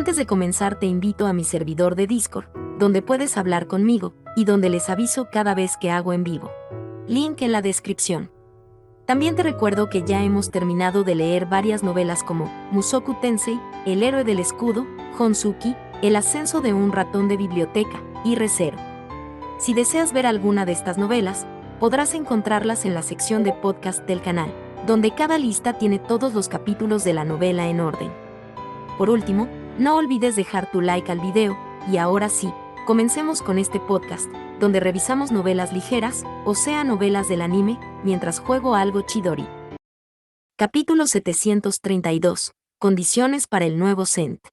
Antes de comenzar te invito a mi servidor de Discord, donde puedes hablar conmigo, y donde les aviso cada vez que hago en vivo. Link en la descripción. También te recuerdo que ya hemos terminado de leer varias novelas como Mushoku Tensei, El héroe del escudo, Honsuki, El ascenso de un ratón de biblioteca, y Re:Zero. Si deseas ver alguna de estas novelas, podrás encontrarlas en la sección de podcast del canal, donde cada lista tiene todos los capítulos de la novela en orden. Por último, no olvides dejar tu like al video, y ahora sí, comencemos con este podcast, donde revisamos novelas ligeras, o sea novelas del anime, mientras juego algo Chidori. Capítulo 732. Condiciones para el nuevo Sent.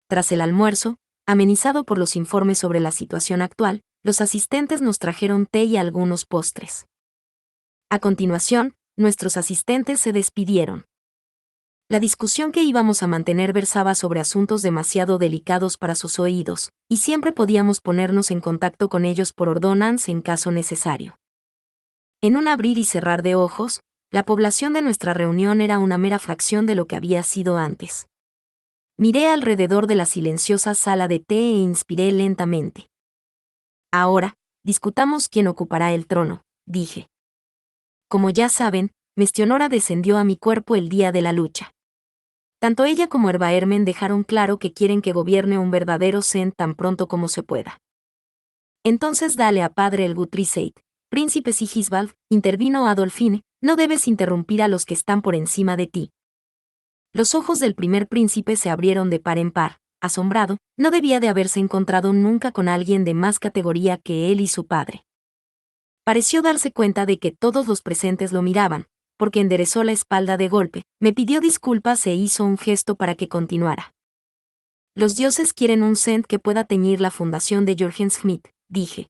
Tras el almuerzo, amenizado por los informes sobre la situación actual, los asistentes nos trajeron té y algunos postres. A continuación, nuestros asistentes se despidieron. La discusión que íbamos a mantener versaba sobre asuntos demasiado delicados para sus oídos, y siempre podíamos ponernos en contacto con ellos por ordonanza en caso necesario. En un abrir y cerrar de ojos, la población de nuestra reunión era una mera fracción de lo que había sido antes. Miré alrededor de la silenciosa sala de té e inspiré lentamente. Ahora, discutamos quién ocupará el trono, dije. Como ya saben, Mestionora descendió a mi cuerpo el día de la lucha. Tanto ella como Erbaermen dejaron claro que quieren que gobierne un verdadero Zen tan pronto como se pueda. Entonces dale a padre el Gutriseit, príncipe Sigisbald, intervino Adolfine, no debes interrumpir a los que están por encima de ti. Los ojos del primer príncipe se abrieron de par en par, asombrado, no debía de haberse encontrado nunca con alguien de más categoría que él y su padre. Pareció darse cuenta de que todos los presentes lo miraban, porque enderezó la espalda de golpe, me pidió disculpas e hizo un gesto para que continuara. Los dioses quieren un Sent que pueda teñir la fundación de Jorgenschmidt, dije.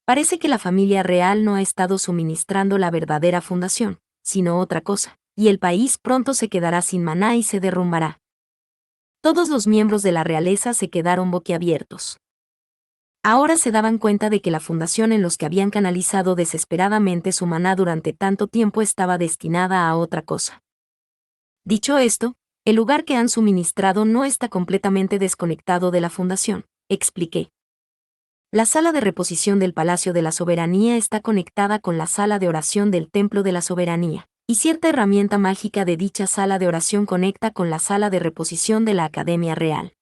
Parece que la familia real no ha estado suministrando la verdadera fundación, sino otra cosa, y el país pronto se quedará sin maná y se derrumbará. Todos los miembros de la realeza se quedaron boquiabiertos. Ahora se daban cuenta de que la fundación en los que habían canalizado desesperadamente su maná durante tanto tiempo estaba destinada a otra cosa. Dicho esto, el lugar que han suministrado no está completamente desconectado de la fundación, expliqué. La sala de reposición del Palacio de la Soberanía está conectada con la sala de oración del Templo de la Soberanía, y cierta herramienta mágica de dicha sala de oración conecta con la sala de reposición de la Academia Real.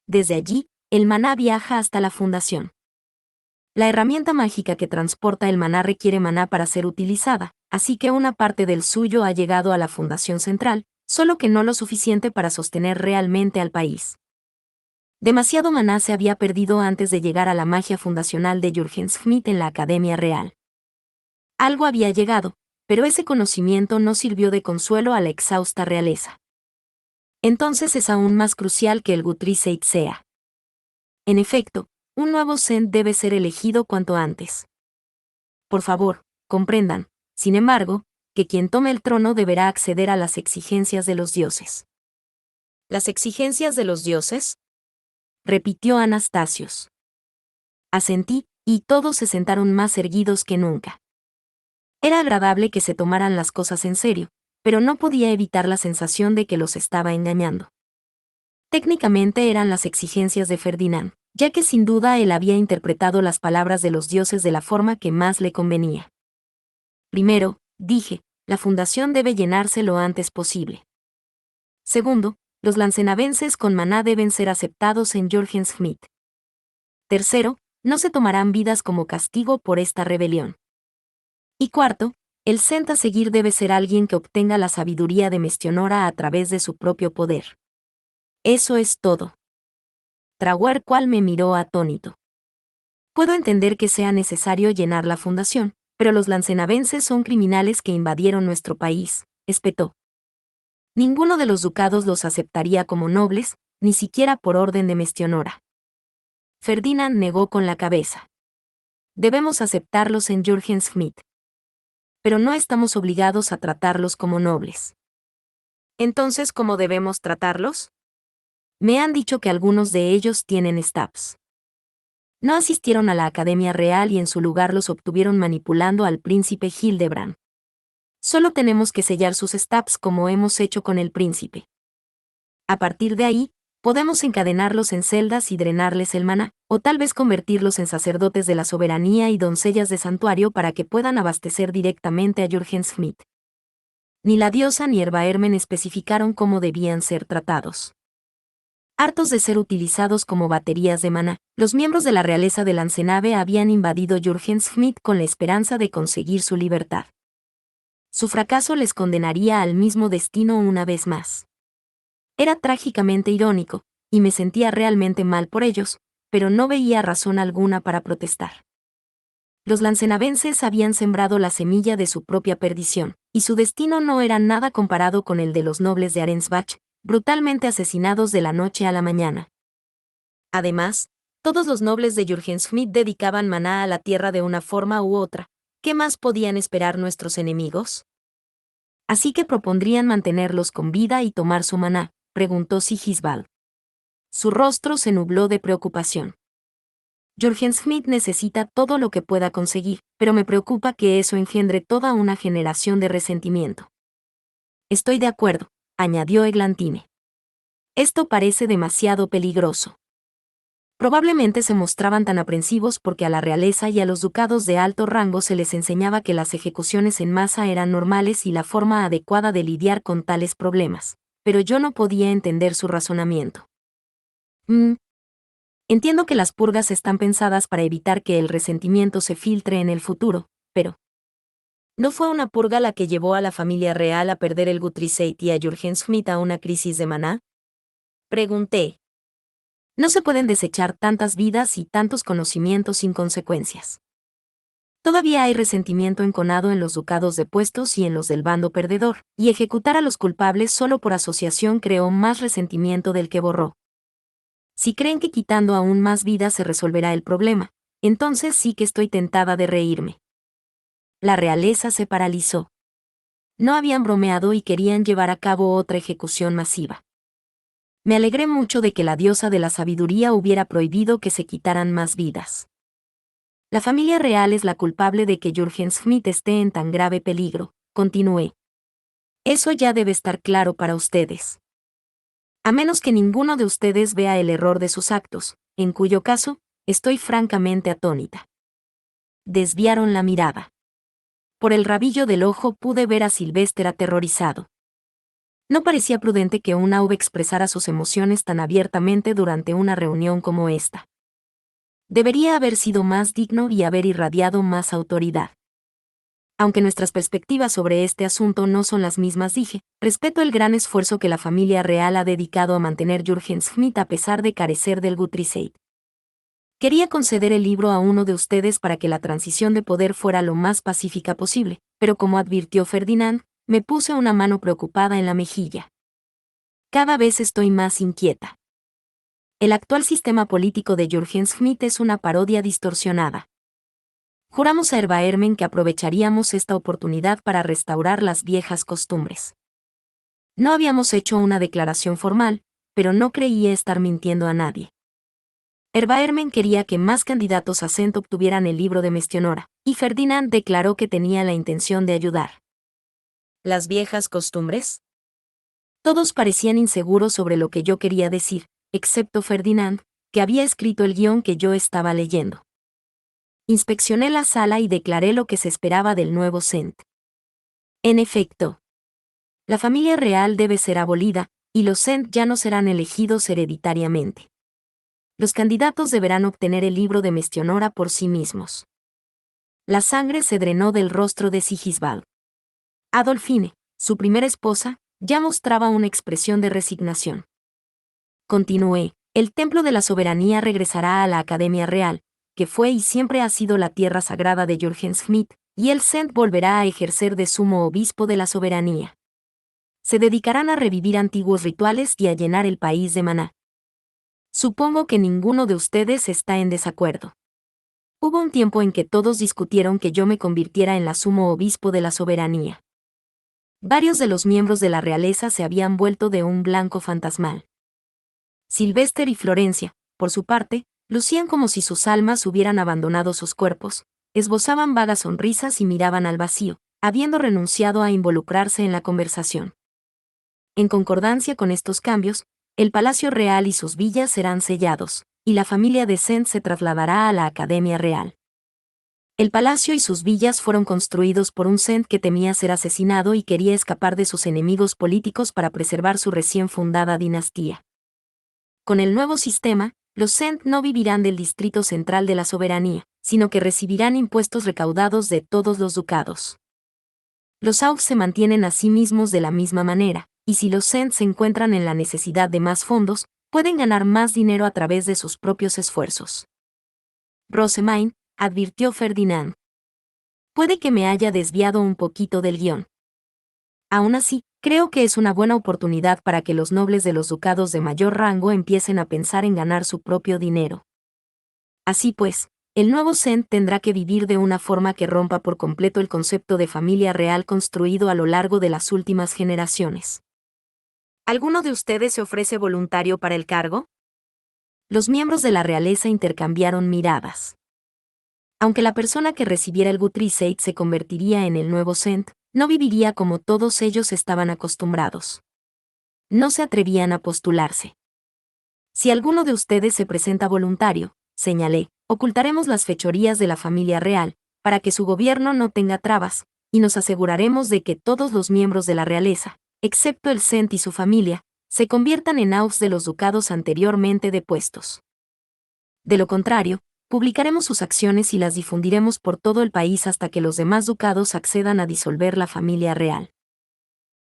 Desde allí, el maná viaja hasta la fundación. La herramienta mágica que transporta el maná requiere maná para ser utilizada, así que una parte del suyo ha llegado a la fundación central, solo que no lo suficiente para sostener realmente al país. Demasiado maná se había perdido antes de llegar a la magia fundacional de Jorgenschmidt en la Academia Real. Algo había llegado, pero ese conocimiento no sirvió de consuelo a la exhausta realeza. Entonces es aún más crucial que el Gutriseit sea. En efecto, un nuevo Sent debe ser elegido cuanto antes. Por favor, comprendan, sin embargo, que quien tome el trono deberá acceder a las exigencias de los dioses. ¿Las exigencias de los dioses?, repitió Anastasios. Asentí, y todos se sentaron más erguidos que nunca. Era agradable que se tomaran las cosas en serio, pero no podía evitar la sensación de que los estaba engañando. Técnicamente eran las exigencias de Ferdinand, ya que sin duda él había interpretado las palabras de los dioses de la forma que más le convenía. Primero, dije, la fundación debe llenarse lo antes posible. Segundo, los lancenavenses con maná deben ser aceptados en Jorgenschmidt. Tercero, no se tomarán vidas como castigo por esta rebelión. Y cuarto, el Sent a seguir debe ser alguien que obtenga la sabiduría de Mestionora a través de su propio poder. Eso es todo. Trahuercual me miró atónito. Puedo entender que sea necesario llenar la fundación, pero los lancenavenses son criminales que invadieron nuestro país, espetó. Ninguno de los ducados los aceptaría como nobles, ni siquiera por orden de Mestionora. Ferdinand negó con la cabeza. Debemos aceptarlos en Jorgenschmidt. Pero no estamos obligados a tratarlos como nobles. Entonces, ¿cómo debemos tratarlos? Me han dicho que algunos de ellos tienen stabs. No asistieron a la Academia Real y en su lugar los obtuvieron manipulando al príncipe Hildebrand. Solo tenemos que sellar sus stabs como hemos hecho con el príncipe. A partir de ahí, podemos encadenarlos en celdas y drenarles el maná, o tal vez convertirlos en sacerdotes de la soberanía y doncellas de santuario para que puedan abastecer directamente a Smith. Ni la diosa ni Erbaermen especificaron cómo debían ser tratados. Hartos de ser utilizados como baterías de maná, los miembros de la realeza de Lancenave habían invadido Smith con la esperanza de conseguir su libertad. Su fracaso les condenaría al mismo destino una vez más. Era trágicamente irónico, y me sentía realmente mal por ellos, pero no veía razón alguna para protestar. Los lancenavenses habían sembrado la semilla de su propia perdición, y su destino no era nada comparado con el de los nobles de Arensbach, brutalmente asesinados de la noche a la mañana. Además, todos los nobles de Smith dedicaban maná a la tierra de una forma u otra. ¿Qué más podían esperar nuestros enemigos? Así que propondrían mantenerlos con vida y tomar su maná, preguntó Sigisbald. Su rostro se nubló de preocupación. Smith necesita todo lo que pueda conseguir, pero me preocupa que eso engendre toda una generación de resentimiento. Estoy de acuerdo, añadió Eglantine. Esto parece demasiado peligroso. Probablemente se mostraban tan aprensivos porque a la realeza y a los ducados de alto rango se les enseñaba que las ejecuciones en masa eran normales y la forma adecuada de lidiar con tales problemas, pero yo no podía entender su razonamiento. Entiendo que las purgas están pensadas para evitar que el resentimiento se filtre en el futuro, pero ¿no fue una purga la que llevó a la familia real a perder el Guthriesaid y a Smith a una crisis de maná? Pregunté. No se pueden desechar tantas vidas y tantos conocimientos sin consecuencias. Todavía hay resentimiento enconado en los ducados depuestos y en los del bando perdedor, y ejecutar a los culpables solo por asociación creó más resentimiento del que borró. Si creen que quitando aún más vidas se resolverá el problema, entonces sí que estoy tentada de reírme. La realeza se paralizó. No habían bromeado y querían llevar a cabo otra ejecución masiva. Me alegré mucho de que la diosa de la sabiduría hubiera prohibido que se quitaran más vidas. La familia real es la culpable de que Smith esté en tan grave peligro, continué. Eso ya debe estar claro para ustedes. A menos que ninguno de ustedes vea el error de sus actos, en cuyo caso, estoy francamente atónita. Desviaron la mirada. Por el rabillo del ojo pude ver a Sylvester aterrorizado. No parecía prudente que un Aube expresara sus emociones tan abiertamente durante una reunión como esta. Debería haber sido más digno y haber irradiado más autoridad. Aunque nuestras perspectivas sobre este asunto no son las mismas, dije, respeto el gran esfuerzo que la familia real ha dedicado a mantener Smith a pesar de carecer del Guthriesaid. Quería conceder el libro a uno de ustedes para que la transición de poder fuera lo más pacífica posible, pero como advirtió Ferdinand, me puse una mano preocupada en la mejilla. Cada vez estoy más inquieta. El actual sistema político de Smith es una parodia distorsionada. Juramos a Erbaermen que aprovecharíamos esta oportunidad para restaurar las viejas costumbres. No habíamos hecho una declaración formal, pero no creía estar mintiendo a nadie. Erbaermen quería que más candidatos a Cent obtuvieran el libro de Mestionora, y Ferdinand declaró que tenía la intención de ayudar. ¿Las viejas costumbres? Todos parecían inseguros sobre lo que yo quería decir, excepto Ferdinand, que había escrito el guión que yo estaba leyendo. Inspeccioné la sala y declaré lo que se esperaba del nuevo Cent. En efecto, la familia real debe ser abolida, y los Cent ya no serán elegidos hereditariamente. Los candidatos deberán obtener el libro de Mestionora por sí mismos. La sangre se drenó del rostro de Sigisbald. Adolfine, su primera esposa, ya mostraba una expresión de resignación. Continué, el templo de la soberanía regresará a la Academia Real, que fue y siempre ha sido la tierra sagrada de Smith, y el Cent volverá a ejercer de sumo obispo de la soberanía. Se dedicarán a revivir antiguos rituales y a llenar el país de maná. Supongo que ninguno de ustedes está en desacuerdo. Hubo un tiempo en que todos discutieron que yo me convirtiera en la sumo obispo de la soberanía. Varios de los miembros de la realeza se habían vuelto de un blanco fantasmal. Sylvester y Florencia, por su parte, lucían como si sus almas hubieran abandonado sus cuerpos, esbozaban vagas sonrisas y miraban al vacío, habiendo renunciado a involucrarse en la conversación. En concordancia con estos cambios, El palacio real y sus villas serán sellados, y la familia de Sent se trasladará a la Academia Real. El palacio y sus villas fueron construidos por un Sent que temía ser asesinado y quería escapar de sus enemigos políticos para preservar su recién fundada dinastía. Con el nuevo sistema, los Sent no vivirán del distrito central de la soberanía, sino que recibirán impuestos recaudados de todos los ducados. Los Aux se mantienen a sí mismos de la misma manera, y si los Sent se encuentran en la necesidad de más fondos, pueden ganar más dinero a través de sus propios esfuerzos. Rosamine, advirtió Ferdinand. Puede que me haya desviado un poquito del guión. Aún así, creo que es una buena oportunidad para que los nobles de los ducados de mayor rango empiecen a pensar en ganar su propio dinero. Así pues, el nuevo Sent tendrá que vivir de una forma que rompa por completo el concepto de familia real construido a lo largo de las últimas generaciones. ¿Alguno de ustedes se ofrece voluntario para el cargo? Los miembros de la realeza intercambiaron miradas. Aunque la persona que recibiera el Guthriesaid se convertiría en el nuevo Sent, no viviría como todos ellos estaban acostumbrados. No se atrevían a postularse. Si alguno de ustedes se presenta voluntario, señalé, ocultaremos las fechorías de la familia real, para que su gobierno no tenga trabas, y nos aseguraremos de que todos los miembros de la realeza, excepto el Sent y su familia, se conviertan en Aux de los ducados anteriormente depuestos. De lo contrario, publicaremos sus acciones y las difundiremos por todo el país hasta que los demás ducados accedan a disolver la familia real.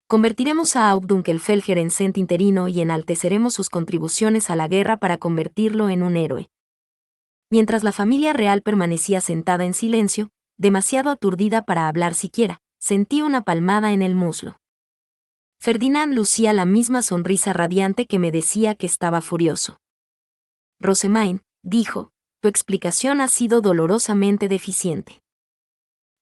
Convertiremos a Dunkelfelger en Sent interino y enalteceremos sus contribuciones a la guerra para convertirlo en un héroe. Mientras la familia real permanecía sentada en silencio, demasiado aturdida para hablar siquiera, sentí una palmada en el muslo. Ferdinand lucía la misma sonrisa radiante que me decía que estaba furioso. Rosamine, dijo, tu explicación ha sido dolorosamente deficiente.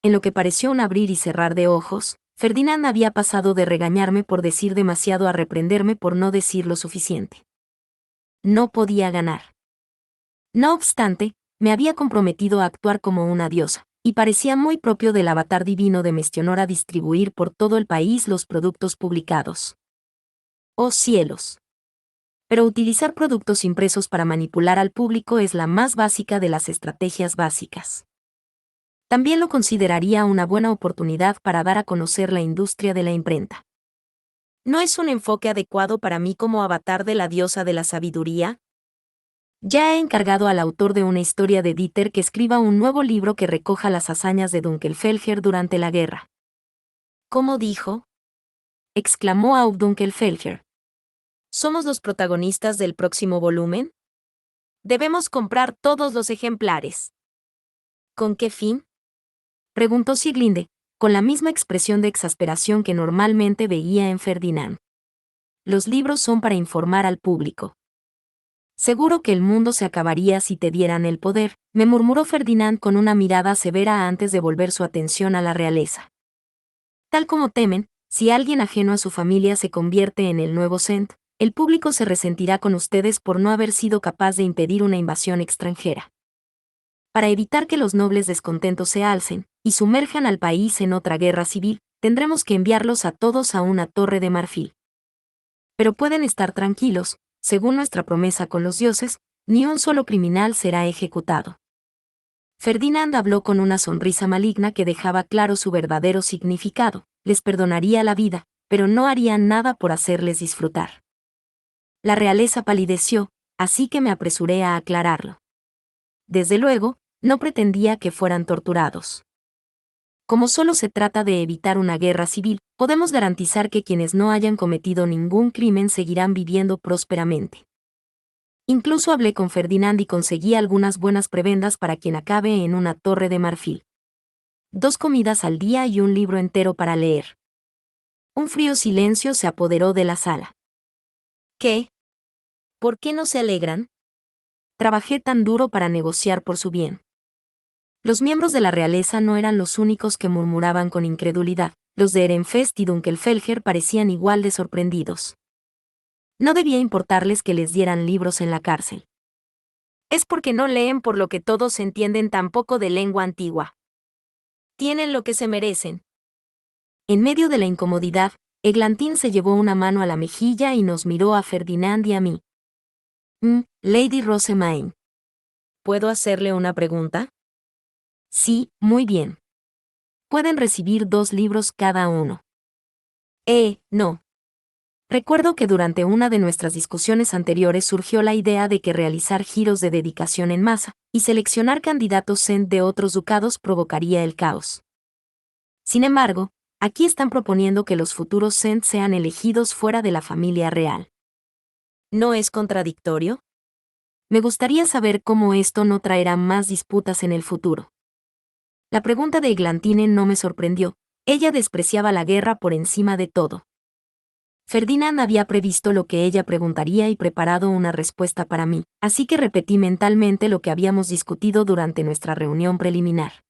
En lo que pareció un abrir y cerrar de ojos, Ferdinand había pasado de regañarme por decir demasiado a reprenderme por no decir lo suficiente. No podía ganar. No obstante, me había comprometido a actuar como una diosa, y parecía muy propio del avatar divino de Mestionor a distribuir por todo el país los productos publicados. ¡Oh cielos! Pero utilizar productos impresos para manipular al público es la más básica de las estrategias básicas. También lo consideraría una buena oportunidad para dar a conocer la industria de la imprenta. ¿No es un enfoque adecuado para mí como avatar de la diosa de la sabiduría? Ya he encargado al autor de una historia de Dieter que escriba un nuevo libro que recoja las hazañas de Dunkelfelger durante la guerra. ¿Cómo dijo? Exclamó Aub Dunkelfelger. ¿Somos los protagonistas del próximo volumen? Debemos comprar todos los ejemplares. ¿Con qué fin? Preguntó Sieglinde, con la misma expresión de exasperación que normalmente veía en Ferdinand. Los libros son para informar al público. Seguro que el mundo se acabaría si te dieran el poder, me murmuró Ferdinand con una mirada severa antes de volver su atención a la realeza. Tal como temen, si alguien ajeno a su familia se convierte en el nuevo Sent, el público se resentirá con ustedes por no haber sido capaz de impedir una invasión extranjera. Para evitar que los nobles descontentos se alcen y sumerjan al país en otra guerra civil, tendremos que enviarlos a todos a una torre de marfil. Pero pueden estar tranquilos, según nuestra promesa con los dioses, ni un solo criminal será ejecutado. Ferdinand habló con una sonrisa maligna que dejaba claro su verdadero significado, les perdonaría la vida, pero no haría nada por hacerles disfrutar. La realeza palideció, así que me apresuré a aclararlo. Desde luego, no pretendía que fueran torturados. Como solo se trata de evitar una guerra civil, podemos garantizar que quienes no hayan cometido ningún crimen seguirán viviendo prósperamente. Incluso hablé con Ferdinand y conseguí algunas buenas prebendas para quien acabe en una torre de marfil. 2 comidas al día y un libro entero para leer. Un frío silencio se apoderó de la sala. ¿Qué? ¿Por qué no se alegran? Trabajé tan duro para negociar por su bien. Los miembros de la realeza no eran los únicos que murmuraban con incredulidad, los de Ehrenfest y Dunkelfelger parecían igual de sorprendidos. No debía importarles que les dieran libros en la cárcel. Es porque no leen por lo que todos entienden tan poco de lengua antigua. Tienen lo que se merecen. En medio de la incomodidad, Eglantín se llevó una mano a la mejilla y nos miró a Ferdinand y a mí. Lady Rosemaine. ¿Puedo hacerle una pregunta? Sí, muy bien. Pueden recibir 2 libros cada uno. No. Recuerdo que durante una de nuestras discusiones anteriores surgió la idea de que realizar giros de dedicación en masa y seleccionar candidatos Zend de otros ducados provocaría el caos. Sin embargo, aquí están proponiendo que los futuros Zend sean elegidos fuera de la familia real. ¿No es contradictorio? Me gustaría saber cómo esto no traerá más disputas en el futuro. La pregunta de Eglantine no me sorprendió. Ella despreciaba la guerra por encima de todo. Ferdinand había previsto lo que ella preguntaría y preparado una respuesta para mí, así que repetí mentalmente lo que habíamos discutido durante nuestra reunión preliminar.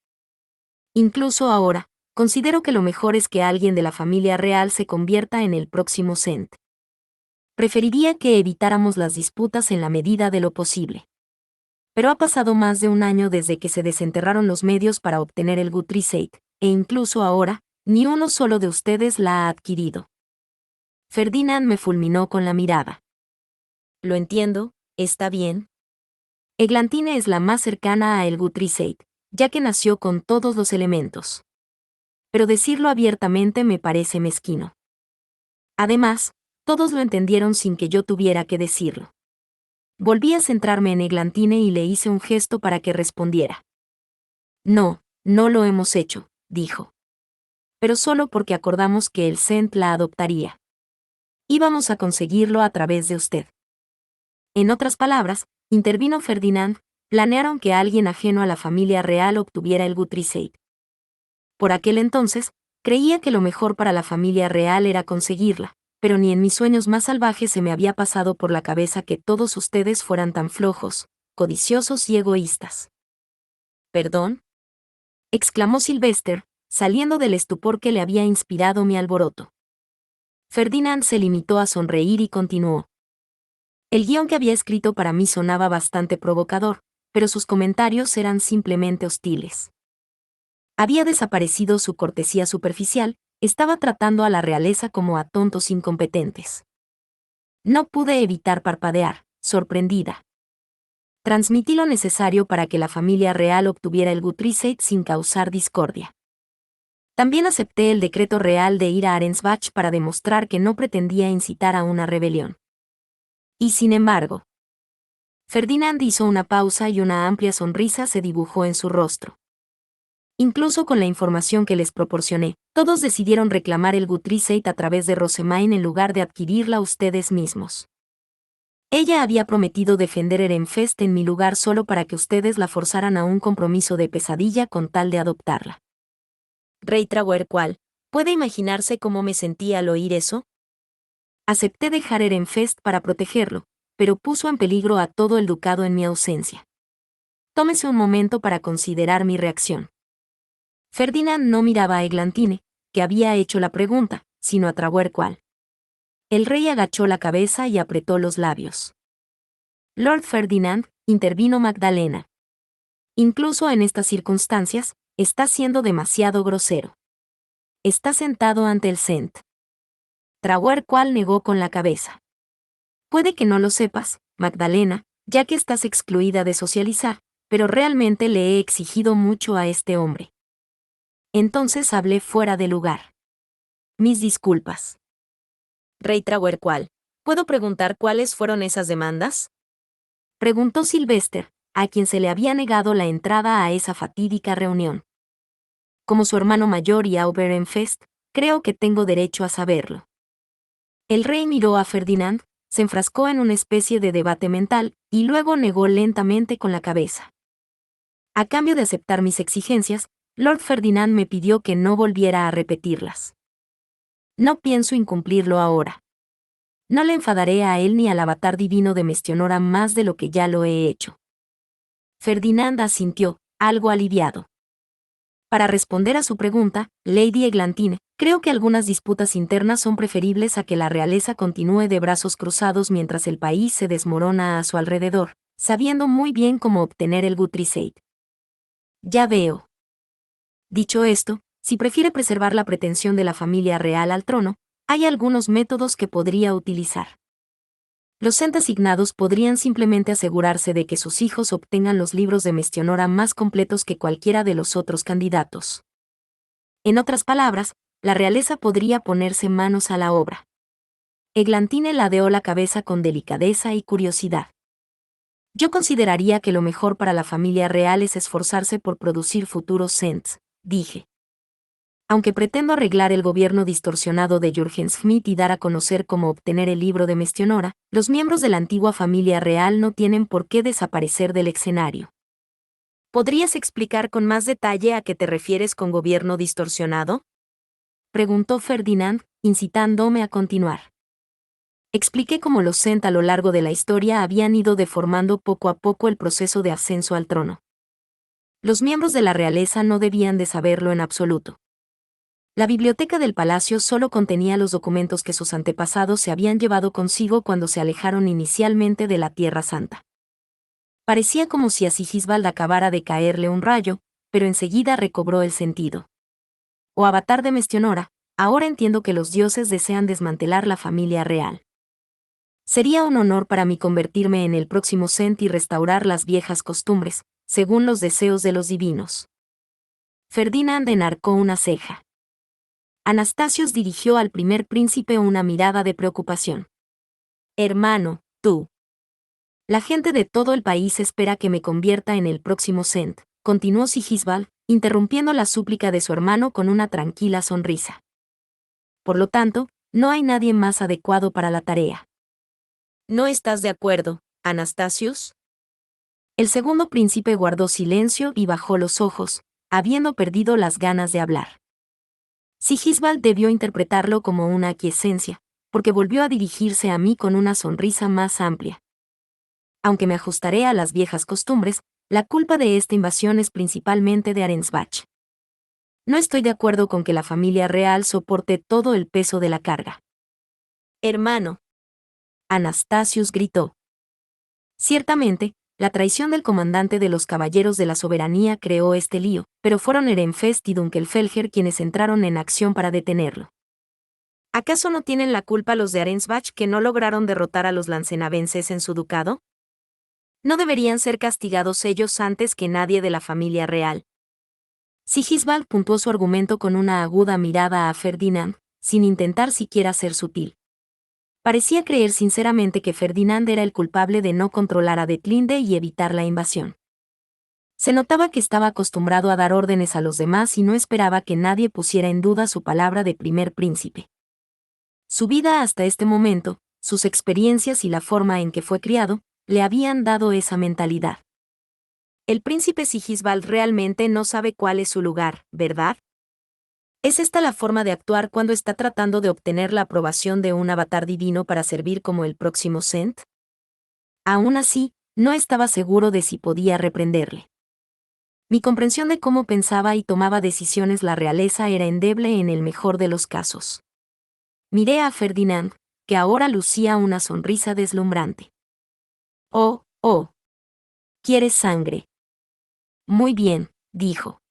Incluso ahora, considero que lo mejor es que alguien de la familia real se convierta en el próximo Zend. Preferiría que evitáramos las disputas en la medida de lo posible. Pero ha pasado más de un año desde que se desenterraron los medios para obtener el Guthrie Seat, e incluso ahora, ni uno solo de ustedes la ha adquirido. Ferdinand me fulminó con la mirada. Lo entiendo, está bien. Eglantine es la más cercana a el Guthrie Seat, ya que nació con todos los elementos. Pero decirlo abiertamente me parece mezquino. Además, todos lo entendieron sin que yo tuviera que decirlo. Volví a centrarme en Eglantine y le hice un gesto para que respondiera. No, no lo hemos hecho, dijo. Pero solo porque acordamos que el Zend la adoptaría. Íbamos a conseguirlo a través de usted. En otras palabras, intervino Ferdinand, planearon que alguien ajeno a la familia real obtuviera el Guthrie Seat. Por aquel entonces, creía que lo mejor para la familia real era conseguirla, pero ni en mis sueños más salvajes se me había pasado por la cabeza que todos ustedes fueran tan flojos, codiciosos y egoístas. ¿Perdón?, exclamó Sylvester, saliendo del estupor que le había inspirado mi alboroto. Ferdinand se limitó a sonreír y continuó. El guión que había escrito para mí sonaba bastante provocador, pero sus comentarios eran simplemente hostiles. Había desaparecido su cortesía superficial, estaba tratando a la realeza como a tontos incompetentes. No pude evitar parpadear, sorprendida. Transmití lo necesario para que la familia real obtuviera el Guthrie Seat sin causar discordia. También acepté el decreto real de ir a Arensbach para demostrar que no pretendía incitar a una rebelión. Y sin embargo, Ferdinand hizo una pausa y una amplia sonrisa se dibujó en su rostro. Incluso con la información que les proporcioné, todos decidieron reclamar el Guthrie Seat a través de Rosemaine en lugar de adquirirla ustedes mismos. Ella había prometido defender Ehrenfest en mi lugar solo para que ustedes la forzaran a un compromiso de pesadilla con tal de adoptarla. Rey Trawerqual, ¿puede imaginarse cómo me sentí al oír eso? Acepté dejar Ehrenfest para protegerlo, pero puso en peligro a todo el ducado en mi ausencia. Tómese un momento para considerar mi reacción. Ferdinand no miraba a Eglantine, que había hecho la pregunta, sino a Trawerqual. El rey agachó la cabeza y apretó los labios. Lord Ferdinand, intervino Magdalena. Incluso en estas circunstancias, está siendo demasiado grosero. Está sentado ante el Zend. Trawerqual negó con la cabeza. Puede que no lo sepas, Magdalena, ya que estás excluida de socializar, pero realmente le he exigido mucho a este hombre. Entonces hablé fuera de lugar. Mis disculpas. Rey Trawerqual, ¿puedo preguntar cuáles fueron esas demandas? Preguntó Sylvester, a quien se le había negado la entrada a esa fatídica reunión. Como su hermano mayor y Aubert en Fest, creo que tengo derecho a saberlo. El rey miró a Ferdinand, se enfrascó en una especie de debate mental, y luego negó lentamente con la cabeza. A cambio de aceptar mis exigencias, Lord Ferdinand me pidió que no volviera a repetirlas. No pienso incumplirlo ahora. No le enfadaré a él ni al avatar divino de Mestionora más de lo que ya lo he hecho. Ferdinand asintió, algo aliviado. Para responder a su pregunta, Lady Eglantine, creo que algunas disputas internas son preferibles a que la realeza continúe de brazos cruzados mientras el país se desmorona a su alrededor, sabiendo muy bien cómo obtener el Guthrie Seat. Ya veo. Dicho esto, si prefiere preservar la pretensión de la familia real al trono, Hay algunos métodos que podría utilizar. Los entes asignados podrían simplemente asegurarse de que sus hijos obtengan los libros de Mestionora más completos que cualquiera de los otros candidatos. En otras palabras, la realeza podría ponerse manos a la obra. Eglantine ladeó la cabeza con delicadeza y curiosidad. Yo consideraría que lo mejor para la familia real es esforzarse por producir futuros Sents, dije. Aunque pretendo arreglar el gobierno distorsionado de Jürgen Schmidt y dar a conocer cómo obtener el libro de Mestionora, los miembros de la antigua familia real no tienen por qué desaparecer del escenario. ¿Podrías explicar con más detalle a qué te refieres con gobierno distorsionado?, preguntó Ferdinand, incitándome a continuar. Expliqué cómo los Sent a lo largo de la historia habían ido deformando poco a poco el proceso de ascenso al trono. Los miembros de la realeza no debían de saberlo en absoluto. La biblioteca del palacio solo contenía los documentos que sus antepasados se habían llevado consigo cuando se alejaron inicialmente de la Tierra Santa. Parecía como si a Sigisbald acabara de caerle un rayo, pero enseguida recobró el sentido. O avatar de Mestionora, ahora entiendo que los dioses desean desmantelar la familia real. Sería un honor para mí convertirme en el próximo Sent y restaurar las viejas costumbres, según los deseos de los divinos. Ferdinand enarcó una ceja. Anastasios dirigió al primer príncipe una mirada de preocupación. Hermano, tú. La gente de todo el país espera que me convierta en el próximo Sent, continuó Sigisbald, interrumpiendo la súplica de su hermano con una tranquila sonrisa. Por lo tanto, no hay nadie más adecuado para la tarea. ¿No estás de acuerdo, Anastasios? El segundo príncipe guardó silencio y bajó los ojos, habiendo perdido las ganas de hablar. Sigisbald debió interpretarlo como una aquiescencia, porque volvió a dirigirse a mí con una sonrisa más amplia. Aunque me ajustaré a las viejas costumbres, la culpa de esta invasión es principalmente de Arensbach. No estoy de acuerdo con que la familia real soporte todo el peso de la carga. Hermano. Anastasius gritó. Ciertamente, la traición del comandante de los Caballeros de la Soberanía creó este lío, pero fueron Ehrenfest y Dunkelfelger quienes entraron en acción para detenerlo. ¿Acaso no tienen la culpa los de Arensbach que no lograron derrotar a los lancenavenses en su ducado? ¿No deberían ser castigados ellos antes que nadie de la familia real? Sigisbald puntuó su argumento con una aguda mirada a Ferdinand, sin intentar siquiera ser sutil. Parecía creer sinceramente que Ferdinand era el culpable de no controlar a Detlinde y evitar la invasión. Se notaba que estaba acostumbrado a dar órdenes a los demás y no esperaba que nadie pusiera en duda su palabra de primer príncipe. Su vida hasta este momento, sus experiencias y la forma en que fue criado, le habían dado esa mentalidad. El príncipe Sigisbald realmente no sabe cuál es su lugar, ¿verdad? ¿Es esta la forma de actuar cuando está tratando de obtener la aprobación de un avatar divino para servir como el próximo Sent? Aún así, no estaba seguro de si podía reprenderle. Mi comprensión de cómo pensaba y tomaba decisiones la realeza era endeble en el mejor de los casos. Miré a Ferdinand, que ahora lucía una sonrisa deslumbrante. Oh, oh. ¿Quieres sangre? Muy bien, dijo.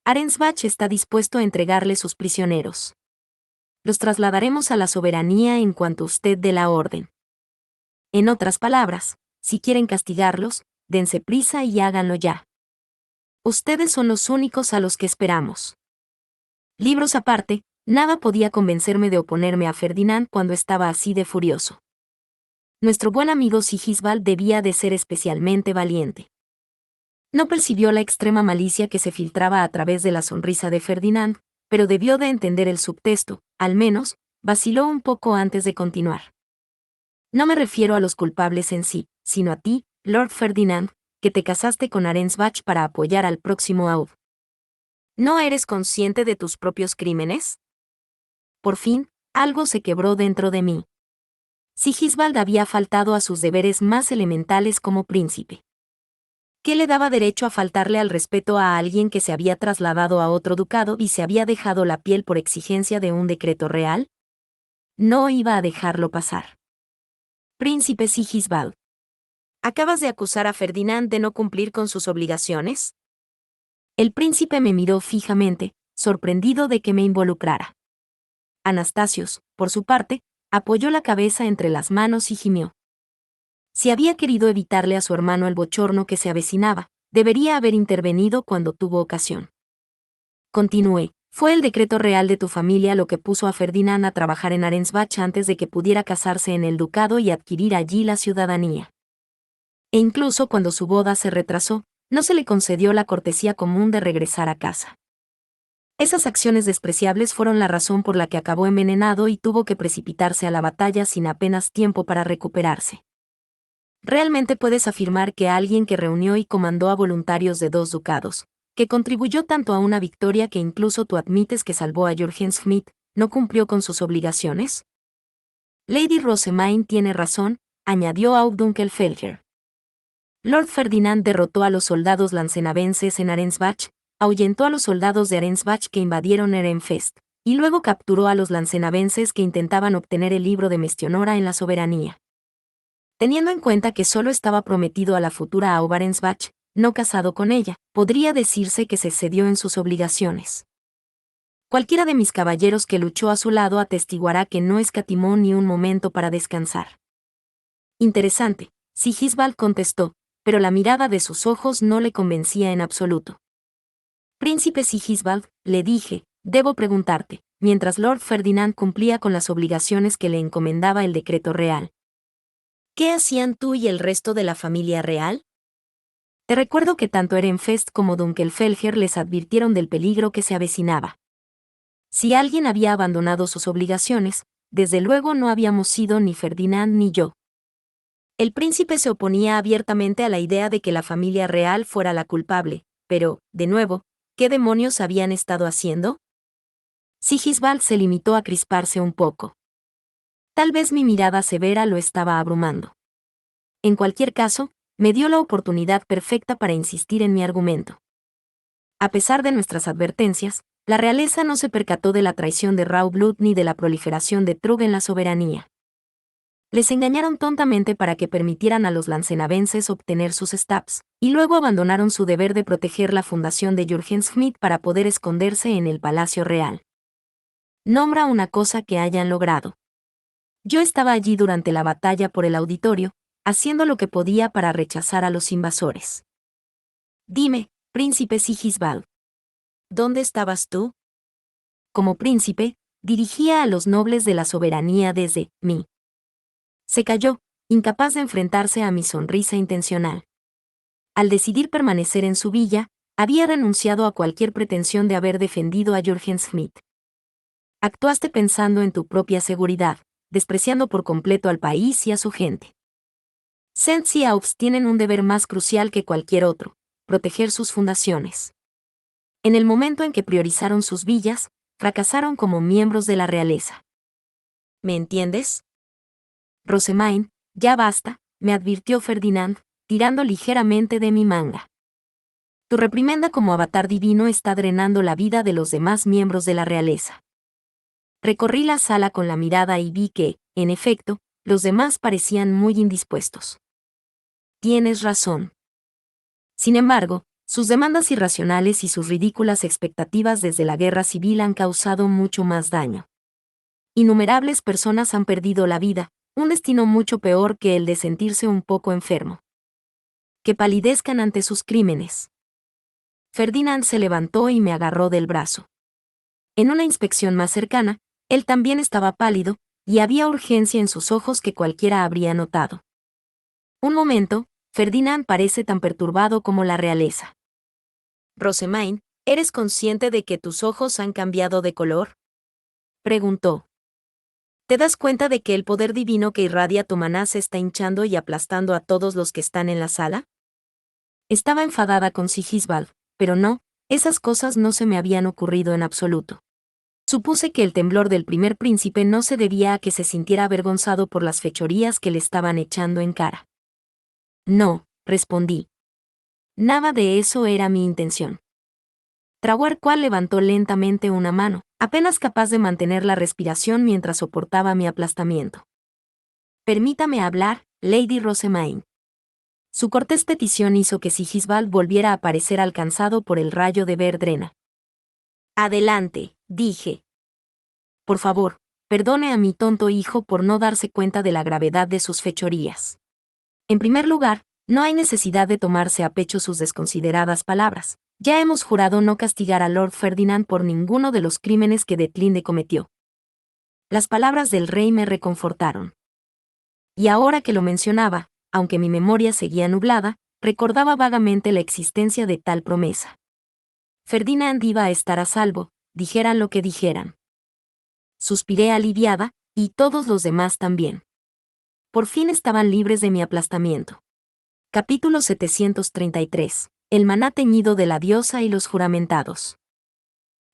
Arensbach está dispuesto a entregarle sus prisioneros. Los trasladaremos a la soberanía en cuanto usted dé la orden. En otras palabras, si quieren castigarlos, dense prisa y háganlo ya. Ustedes son los únicos a los que esperamos. Libros aparte, nada podía convencerme de oponerme a Ferdinand cuando estaba así de furioso. Nuestro buen amigo Sigisbald debía de ser especialmente valiente. No percibió la extrema malicia que se filtraba a través de la sonrisa de Ferdinand, pero debió de entender el subtexto, al menos, vaciló un poco antes de continuar. No me refiero a los culpables en sí, sino a ti, Lord Ferdinand, que te casaste con Arensbach para apoyar al próximo Aud. ¿No eres consciente de tus propios crímenes? Por fin, algo se quebró dentro de mí. Sigisbald había faltado a sus deberes más elementales como príncipe. ¿Qué le daba derecho a faltarle al respeto a alguien que se había trasladado a otro ducado y se había dejado la piel por exigencia de un decreto real? No iba a dejarlo pasar. Príncipe Sigisbald. ¿Acabas de acusar a Ferdinand de no cumplir con sus obligaciones? El príncipe me miró fijamente, sorprendido de que me involucrara. Anastasios, por su parte, apoyó la cabeza entre las manos y gimió. Si había querido evitarle a su hermano el bochorno que se avecinaba, debería haber intervenido cuando tuvo ocasión. Continué. Fue el decreto real de tu familia lo que puso a Ferdinand a trabajar en Arensbach antes de que pudiera casarse en el ducado y adquirir allí la ciudadanía. E incluso cuando su boda se retrasó, no se le concedió la cortesía común de regresar a casa. Esas acciones despreciables fueron la razón por la que acabó envenenado y tuvo que precipitarse a la batalla sin apenas tiempo para recuperarse. ¿Realmente puedes afirmar que alguien que reunió y comandó a voluntarios de 2 ducados, que contribuyó tanto a una victoria que incluso tú admites que salvó a Jürgen Schmidt, no cumplió con sus obligaciones? Lady Rosemaine tiene razón, añadió Audunkelfelger. Lord Ferdinand derrotó a los soldados lancenavenses en Arensbach, ahuyentó a los soldados de Arensbach que invadieron Ehrenfest, y luego capturó a los lancenavenses que intentaban obtener el libro de Mestionora en la soberanía. Teniendo en cuenta que solo estaba prometido a la futura Aubarensbach, no casado con ella, podría decirse que se excedió en sus obligaciones. Cualquiera de mis caballeros que luchó a su lado atestiguará que no escatimó ni un momento para descansar. Interesante, Sigisbald contestó, pero la mirada de sus ojos no le convencía en absoluto. Príncipe Sigisbald, le dije, debo preguntarte, mientras Lord Ferdinand cumplía con las obligaciones que le encomendaba el decreto real. ¿Qué hacían tú y el resto de la familia real? Te recuerdo que tanto Ehrenfest como Dunkelfelger les advirtieron del peligro que se avecinaba. Si alguien había abandonado sus obligaciones, desde luego no habíamos sido ni Ferdinand ni yo. El príncipe se oponía abiertamente a la idea de que la familia real fuera la culpable, pero, de nuevo, ¿qué demonios habían estado haciendo? Sigisbald se limitó a crisparse un poco. Tal vez mi mirada severa lo estaba abrumando. En cualquier caso, me dio la oportunidad perfecta para insistir en mi argumento. A pesar de nuestras advertencias, la realeza no se percató de la traición de Raublut ni de la proliferación de Trug en la soberanía. Les engañaron tontamente para que permitieran a los lancenavenses obtener sus stabs, y luego abandonaron su deber de proteger la fundación de Jürgen Schmidt para poder esconderse en el Palacio Real. Nombra una cosa que hayan logrado. Yo estaba allí durante la batalla por el auditorio, haciendo lo que podía para rechazar a los invasores. Dime, príncipe Sigisbald, ¿dónde estabas tú? Como príncipe, dirigía a los nobles de la soberanía desde mí. Se calló, incapaz de enfrentarse a mi sonrisa intencional. Al decidir permanecer en su villa, había renunciado a cualquier pretensión de haber defendido a Jürgen Schmidt. Actuaste pensando en tu propia seguridad, despreciando por completo al país y a su gente. Sens y Aux tienen un deber más crucial que cualquier otro, proteger sus fundaciones. En el momento en que priorizaron sus villas, fracasaron como miembros de la realeza. ¿Me entiendes? Rosemaine, ya basta, me advirtió Ferdinand, tirando ligeramente de mi manga. Tu reprimenda como avatar divino está drenando la vida de los demás miembros de la realeza. Recorrí la sala con la mirada y vi que, en efecto, los demás parecían muy indispuestos. Tienes razón. Sin embargo, sus demandas irracionales y sus ridículas expectativas desde la guerra civil han causado mucho más daño. Innumerables personas han perdido la vida, un destino mucho peor que el de sentirse un poco enfermo. Que palidezcan ante sus crímenes. Ferdinand se levantó y me agarró del brazo. En una inspección más cercana, él también estaba pálido, y había urgencia en sus ojos que cualquiera habría notado. Un momento, Ferdinand parece tan perturbado como la realeza. Rosemaine, ¿eres consciente de que tus ojos han cambiado de color? Preguntó. ¿Te das cuenta de que el poder divino que irradia tu maná se está hinchando y aplastando a todos los que están en la sala? Estaba enfadada con Sigisbald, pero no, esas cosas no se me habían ocurrido en absoluto. Supuse que el temblor del primer príncipe no se debía a que se sintiera avergonzado por las fechorías que le estaban echando en cara. No, respondí. Nada de eso era mi intención. Trahuarcual levantó lentamente una mano, apenas capaz de mantener la respiración mientras soportaba mi aplastamiento. Permítame hablar, Lady Rosemaine. Su cortés petición hizo que Sigisbald volviera a parecer alcanzado por el rayo de Verdrena. Adelante, dije. Por favor, perdone a mi tonto hijo por no darse cuenta de la gravedad de sus fechorías. En primer lugar, no hay necesidad de tomarse a pecho sus desconsideradas palabras. Ya hemos jurado no castigar a Lord Ferdinand por ninguno de los crímenes que Detlinde cometió. Las palabras del rey me reconfortaron. Y ahora que lo mencionaba, aunque mi memoria seguía nublada, recordaba vagamente la existencia de tal promesa. Ferdinand iba a estar a salvo, dijeran lo que dijeran. Suspiré aliviada, y todos los demás también. Por fin estaban libres de mi aplastamiento. Capítulo 733. El maná teñido de la diosa y los juramentados.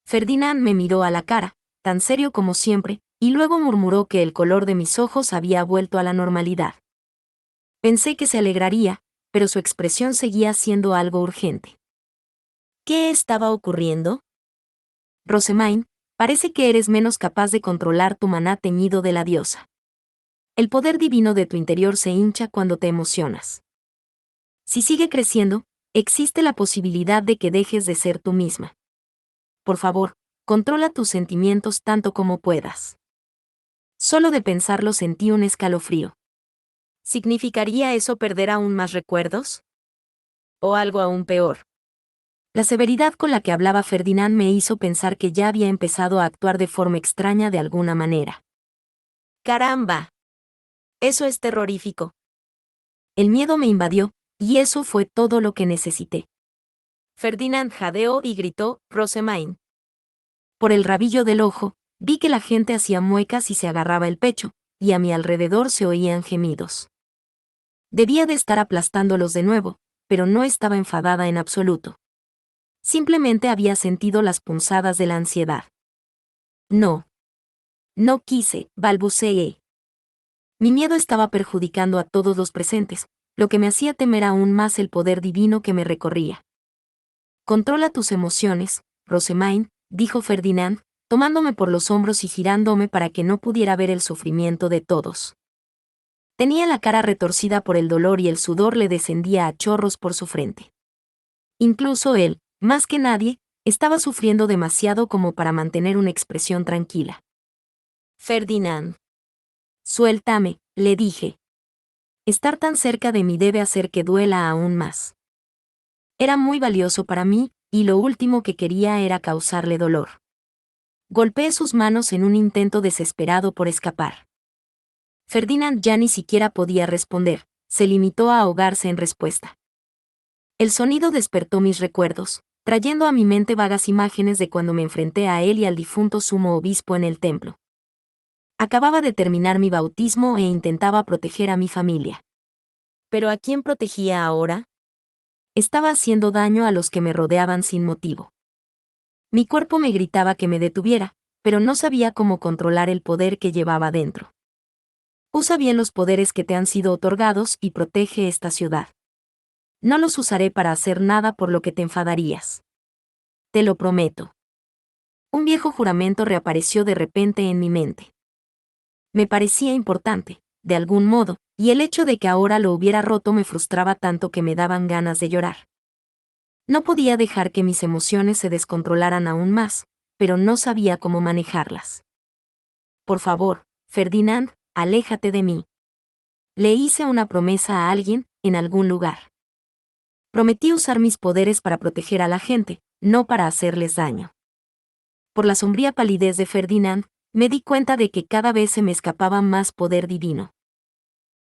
Ferdinand me miró a la cara, tan serio como siempre, y luego murmuró que el color de mis ojos había vuelto a la normalidad. Pensé que se alegraría, pero su expresión seguía siendo algo urgente. ¿Qué estaba ocurriendo? Rosemaine, parece que eres menos capaz de controlar tu maná teñido de la diosa. El poder divino de tu interior se hincha cuando te emocionas. Si sigue creciendo, existe la posibilidad de que dejes de ser tú misma. Por favor, controla tus sentimientos tanto como puedas. Solo de pensarlo sentí un escalofrío. ¿Significaría eso perder aún más recuerdos? ¿O algo aún peor? La severidad con la que hablaba Ferdinand me hizo pensar que ya había empezado a actuar de forma extraña de alguna manera. ¡Caramba! Eso es terrorífico. El miedo me invadió, y eso fue todo lo que necesité. Ferdinand jadeó y gritó, Rosemaine. Por el rabillo del ojo, vi que la gente hacía muecas y se agarraba el pecho, y a mi alrededor se oían gemidos. Debía de estar aplastándolos de nuevo, pero no estaba enfadada en absoluto. Simplemente había sentido las punzadas de la ansiedad. No. No quise, balbuceé. Mi miedo estaba perjudicando a todos los presentes, lo que me hacía temer aún más el poder divino que me recorría. Controla tus emociones, Rosemaine, dijo Ferdinand, tomándome por los hombros y girándome para que no pudiera ver el sufrimiento de todos. Tenía la cara retorcida por el dolor y el sudor le descendía a chorros por su frente. Incluso él, más que nadie, estaba sufriendo demasiado como para mantener una expresión tranquila. Ferdinand. Suéltame, le dije. Estar tan cerca de mí debe hacer que duela aún más. Era muy valioso para mí, y lo último que quería era causarle dolor. Golpeé sus manos en un intento desesperado por escapar. Ferdinand ya ni siquiera podía responder, se limitó a ahogarse en respuesta. El sonido despertó mis recuerdos, trayendo a mi mente vagas imágenes de cuando me enfrenté a él y al difunto sumo obispo en el templo. Acababa de terminar mi bautismo e intentaba proteger a mi familia. ¿Pero a quién protegía ahora? Estaba haciendo daño a los que me rodeaban sin motivo. Mi cuerpo me gritaba que me detuviera, pero no sabía cómo controlar el poder que llevaba dentro. Usa bien los poderes que te han sido otorgados y protege esta ciudad. No los usaré para hacer nada por lo que te enfadarías. Te lo prometo. Un viejo juramento reapareció de repente en mi mente. Me parecía importante, de algún modo, y el hecho de que ahora lo hubiera roto me frustraba tanto que me daban ganas de llorar. No podía dejar que mis emociones se descontrolaran aún más, pero no sabía cómo manejarlas. Por favor, Ferdinand, aléjate de mí. Le hice una promesa a alguien, en algún lugar. Prometí usar mis poderes para proteger a la gente, no para hacerles daño. Por la sombría palidez de Ferdinand, me di cuenta de que cada vez se me escapaba más poder divino.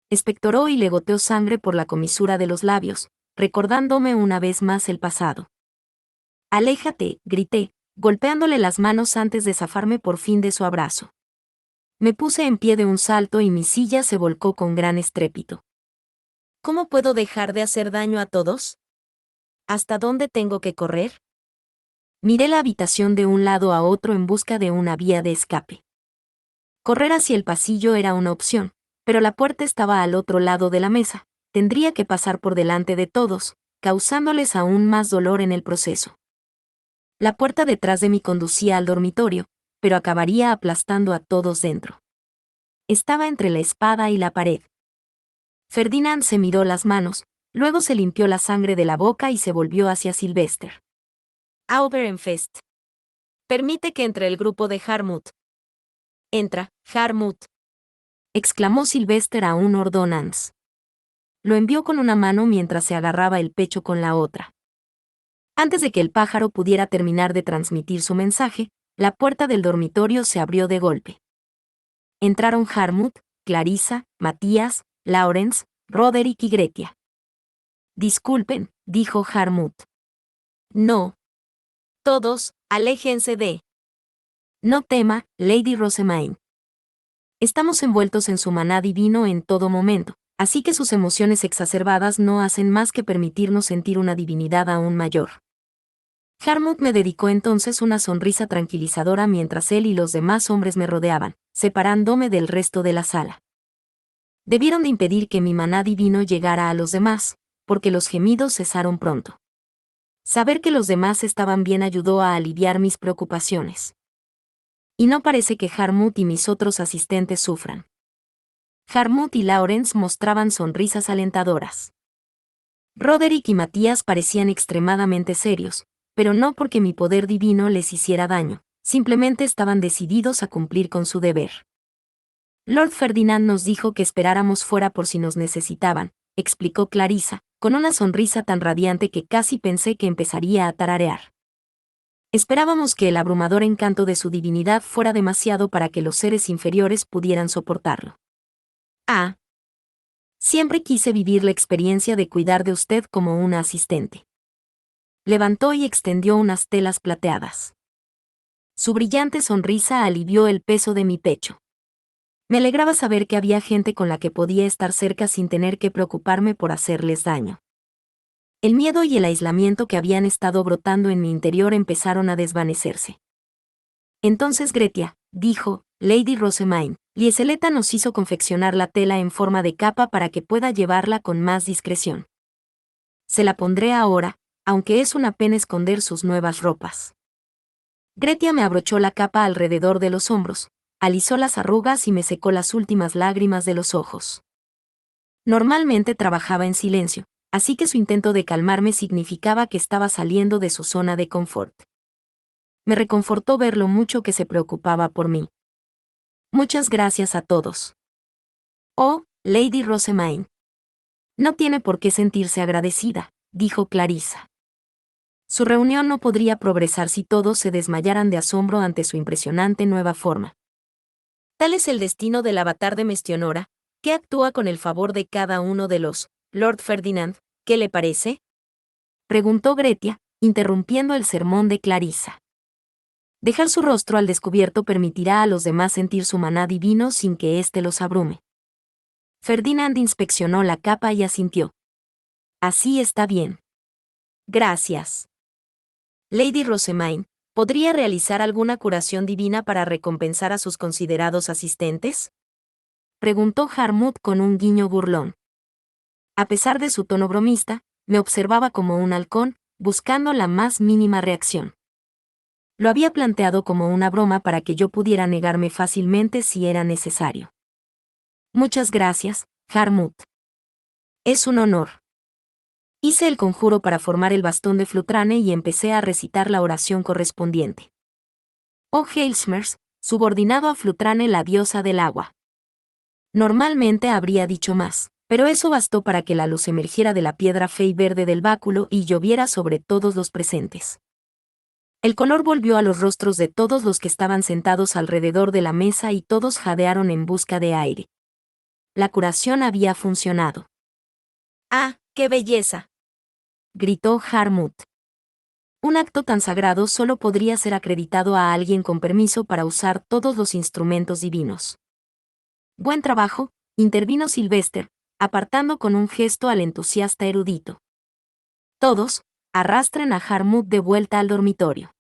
Expectoró y le goteó sangre por la comisura de los labios, recordándome una vez más el pasado. Aléjate, grité, golpeándole las manos antes de zafarme por fin de su abrazo. Me puse en pie de un salto y mi silla se volcó con gran estrépito. ¿Cómo puedo dejar de hacer daño a todos? ¿Hasta dónde tengo que correr? Miré la habitación de un lado a otro en busca de una vía de escape. Correr hacia el pasillo era una opción, pero la puerta estaba al otro lado de la mesa. Tendría que pasar por delante de todos, causándoles aún más dolor en el proceso. La puerta detrás de mí conducía al dormitorio, pero acabaría aplastando a todos dentro. Estaba entre la espada y la pared. Ferdinand se miró las manos, luego se limpió la sangre de la boca y se volvió hacia Sylvester. Auberenfest. Permite que entre el grupo de Harmut. Entra, Harmut, exclamó Sylvester a un ordonance. Lo envió con una mano mientras se agarraba el pecho con la otra. Antes de que el pájaro pudiera terminar de transmitir su mensaje, la puerta del dormitorio se abrió de golpe. Entraron Harmut, Clarissa, Matías, Lawrence, Roderick y Gretia. Disculpen, dijo Harmut. No. Todos, aléjense de. No tema, Lady Rosamine. Estamos envueltos en su maná divino en todo momento, así que sus emociones exacerbadas no hacen más que permitirnos sentir una divinidad aún mayor. Harmut me dedicó entonces una sonrisa tranquilizadora mientras él y los demás hombres me rodeaban, separándome del resto de la sala. Debieron de impedir que mi maná divino llegara a los demás, porque los gemidos cesaron pronto. Saber que los demás estaban bien ayudó a aliviar mis preocupaciones. Y no parece que Harmut y mis otros asistentes sufran. Harmut y Lawrence mostraban sonrisas alentadoras. Roderick y Matías parecían extremadamente serios, pero no porque mi poder divino les hiciera daño, simplemente estaban decididos a cumplir con su deber. Lord Ferdinand nos dijo que esperáramos fuera por si nos necesitaban, explicó Clarissa, con una sonrisa tan radiante que casi pensé que empezaría a tararear. Esperábamos que el abrumador encanto de su divinidad fuera demasiado para que los seres inferiores pudieran soportarlo. Ah. Siempre quise vivir la experiencia de cuidar de usted como una asistente. Levantó y extendió unas telas plateadas. Su brillante sonrisa alivió el peso de mi pecho. Me alegraba saber que había gente con la que podía estar cerca sin tener que preocuparme por hacerles daño. El miedo y el aislamiento que habían estado brotando en mi interior empezaron a desvanecerse. Entonces Gretia, dijo, Lady Rosamine, Lieseleta nos hizo confeccionar la tela en forma de capa para que pueda llevarla con más discreción. Se la pondré ahora, aunque es una pena esconder sus nuevas ropas. Gretia me abrochó la capa alrededor de los hombros, alisó las arrugas y me secó las últimas lágrimas de los ojos. Normalmente trabajaba en silencio, así que su intento de calmarme significaba que estaba saliendo de su zona de confort. Me reconfortó ver lo mucho que se preocupaba por mí. Muchas gracias a todos. Oh, Lady Rosamine. No tiene por qué sentirse agradecida, dijo Clarissa. Su reunión no podría progresar si todos se desmayaran de asombro ante su impresionante nueva forma. Tal es el destino del avatar de Mestionora, que actúa con el favor de cada uno de los Lord Ferdinand, ¿qué le parece? Preguntó Gretia, interrumpiendo el sermón de Clarissa. Dejar su rostro al descubierto permitirá a los demás sentir su maná divino sin que éste los abrume. Ferdinand inspeccionó la capa y asintió. Así está bien. Gracias. Lady Rosamine, ¿podría realizar alguna curación divina para recompensar a sus considerados asistentes? Preguntó Harmut con un guiño burlón. A pesar de su tono bromista, me observaba como un halcón, buscando la más mínima reacción. Lo había planteado como una broma para que yo pudiera negarme fácilmente si era necesario. Muchas gracias, Harmut. Es un honor. Hice el conjuro para formar el bastón de Flutrane y empecé a recitar la oración correspondiente. Oh Heilsmers, subordinado a Flutrane la diosa del agua. Normalmente habría dicho más, pero eso bastó para que la luz emergiera de la piedra fe y verde del báculo y lloviera sobre todos los presentes. El color volvió a los rostros de todos los que estaban sentados alrededor de la mesa y todos jadearon en busca de aire. La curación había funcionado. ¡Ah, qué belleza!, gritó Harmut. Un acto tan sagrado solo podría ser acreditado a alguien con permiso para usar todos los instrumentos divinos. Buen trabajo, intervino Sylvester, apartando con un gesto al entusiasta erudito. Todos, arrastren a Harmut de vuelta al dormitorio.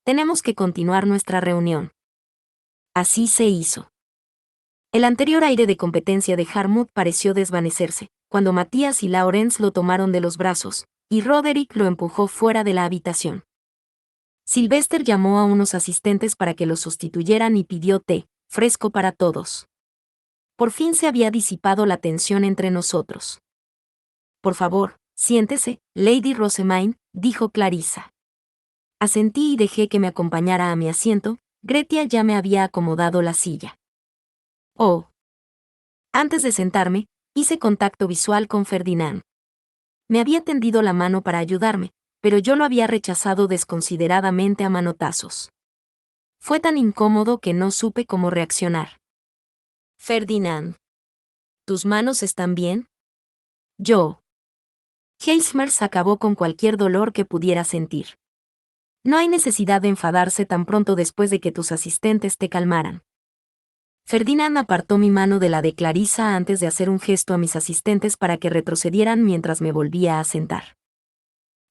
Tenemos que continuar nuestra reunión. Así se hizo. El anterior aire de competencia de Harmut pareció desvanecerse, cuando Matías y Lawrence lo tomaron de los brazos, y Roderick lo empujó fuera de la habitación. Sylvester llamó a unos asistentes para que lo sustituyeran y pidió té, fresco para todos. Por fin se había disipado la tensión entre nosotros. Por favor, siéntese, Lady Rosamine, dijo Clarissa. Asentí y dejé que me acompañara a mi asiento, Gretia ya me había acomodado la silla. Oh. Antes de sentarme, hice contacto visual con Ferdinand. Me había tendido la mano para ayudarme, pero yo lo había rechazado desconsideradamente a manotazos. Fue tan incómodo que no supe cómo reaccionar. Ferdinand. ¿Tus manos están bien? Yo. Heismers acabó con cualquier dolor que pudiera sentir. No hay necesidad de enfadarse tan pronto después de que tus asistentes te calmaran. Ferdinand apartó mi mano de la de Clarissa antes de hacer un gesto a mis asistentes para que retrocedieran mientras me volvía a sentar.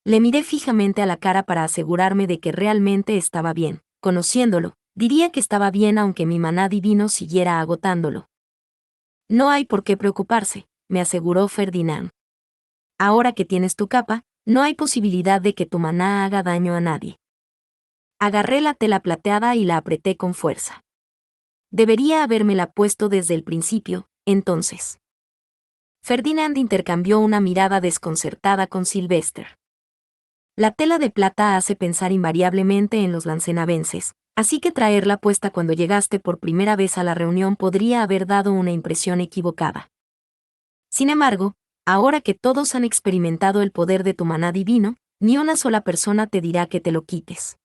Le miré fijamente a la cara para asegurarme de que realmente estaba bien. Conociéndolo, diría que estaba bien aunque mi maná divino siguiera agotándolo. No hay por qué preocuparse, me aseguró Ferdinand. Ahora que tienes tu capa, no hay posibilidad de que tu maná haga daño a nadie. Agarré la tela plateada y la apreté con fuerza. Debería habérmela puesto desde el principio, entonces. Ferdinand intercambió una mirada desconcertada con Sylvester. La tela de plata hace pensar invariablemente en los lancenavenses, así que traerla puesta cuando llegaste por primera vez a la reunión podría haber dado una impresión equivocada. Sin embargo, ahora que todos han experimentado el poder de tu maná divino, ni una sola persona te dirá que te lo quites.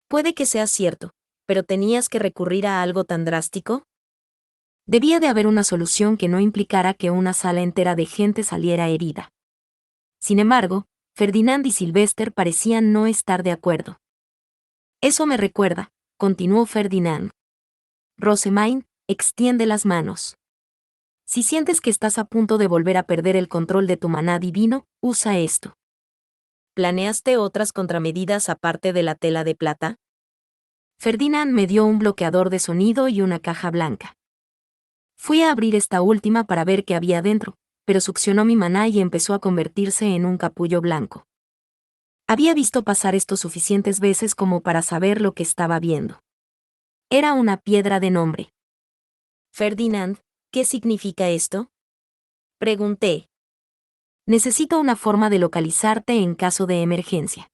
Puede que sea cierto, pero ¿tenías que recurrir a algo tan drástico? Debía de haber una solución que no implicara que una sala entera de gente saliera herida. Sin embargo, Ferdinand y Sylvester parecían no estar de acuerdo. Eso me recuerda, continuó Ferdinand. Rosemain, extiende las manos. Si sientes que estás a punto de volver a perder el control de tu maná divino, usa esto. ¿Planeaste otras contramedidas aparte de la tela de plata? Ferdinand me dio un bloqueador de sonido y una caja blanca. Fui a abrir esta última para ver qué había dentro, pero succionó mi maná y empezó a convertirse en un capullo blanco. Había visto pasar esto suficientes veces como para saber lo que estaba viendo. Era una piedra de nombre. Ferdinand, ¿qué significa esto? Pregunté. Necesito una forma de localizarte en caso de emergencia.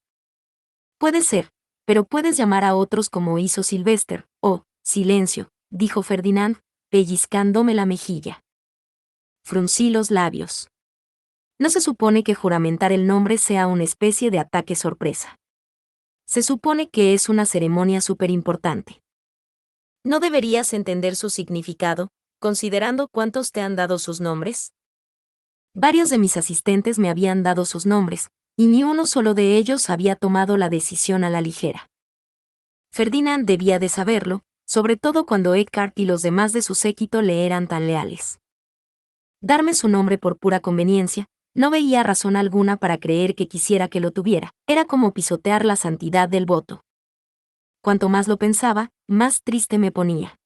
Puede ser, pero puedes llamar a otros como hizo Sylvester. Oh, silencio, dijo Ferdinand, pellizcándome la mejilla. Fruncí los labios. No se supone que juramentar el nombre sea una especie de ataque sorpresa. Se supone que es una ceremonia súper importante. ¿No deberías entender su significado, considerando cuántos te han dado sus nombres? Varios de mis asistentes me habían dado sus nombres, y ni uno solo de ellos había tomado la decisión a la ligera. Ferdinand debía de saberlo, sobre todo cuando Eckhart y los demás de su séquito le eran tan leales. Darme su nombre por pura conveniencia, no veía razón alguna para creer que quisiera que lo tuviera, era como pisotear la santidad del voto. Cuanto más lo pensaba, más triste me ponía.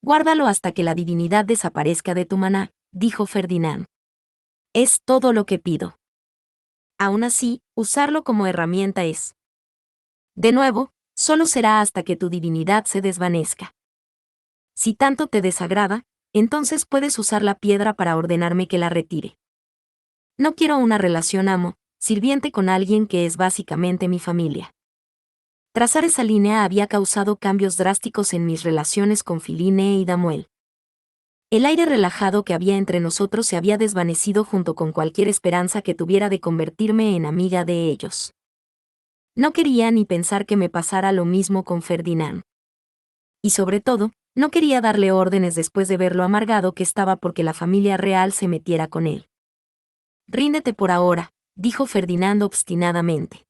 Guárdalo hasta que la divinidad desaparezca de tu maná, dijo Ferdinand. Es todo lo que pido. Aún así, usarlo como herramienta es. De nuevo, solo será hasta que tu divinidad se desvanezca. Si tanto te desagrada, entonces puedes usar la piedra para ordenarme que la retire. No quiero una relación amo-sirviente con alguien que es básicamente mi familia. Trazar esa línea había causado cambios drásticos en mis relaciones con Philine y Damuel. El aire relajado que había entre nosotros se había desvanecido junto con cualquier esperanza que tuviera de convertirme en amiga de ellos. No quería ni pensar que me pasara lo mismo con Ferdinand. Y sobre todo, no quería darle órdenes después de ver lo amargado que estaba porque la familia real se metiera con él. Ríndete por ahora, dijo Ferdinand obstinadamente.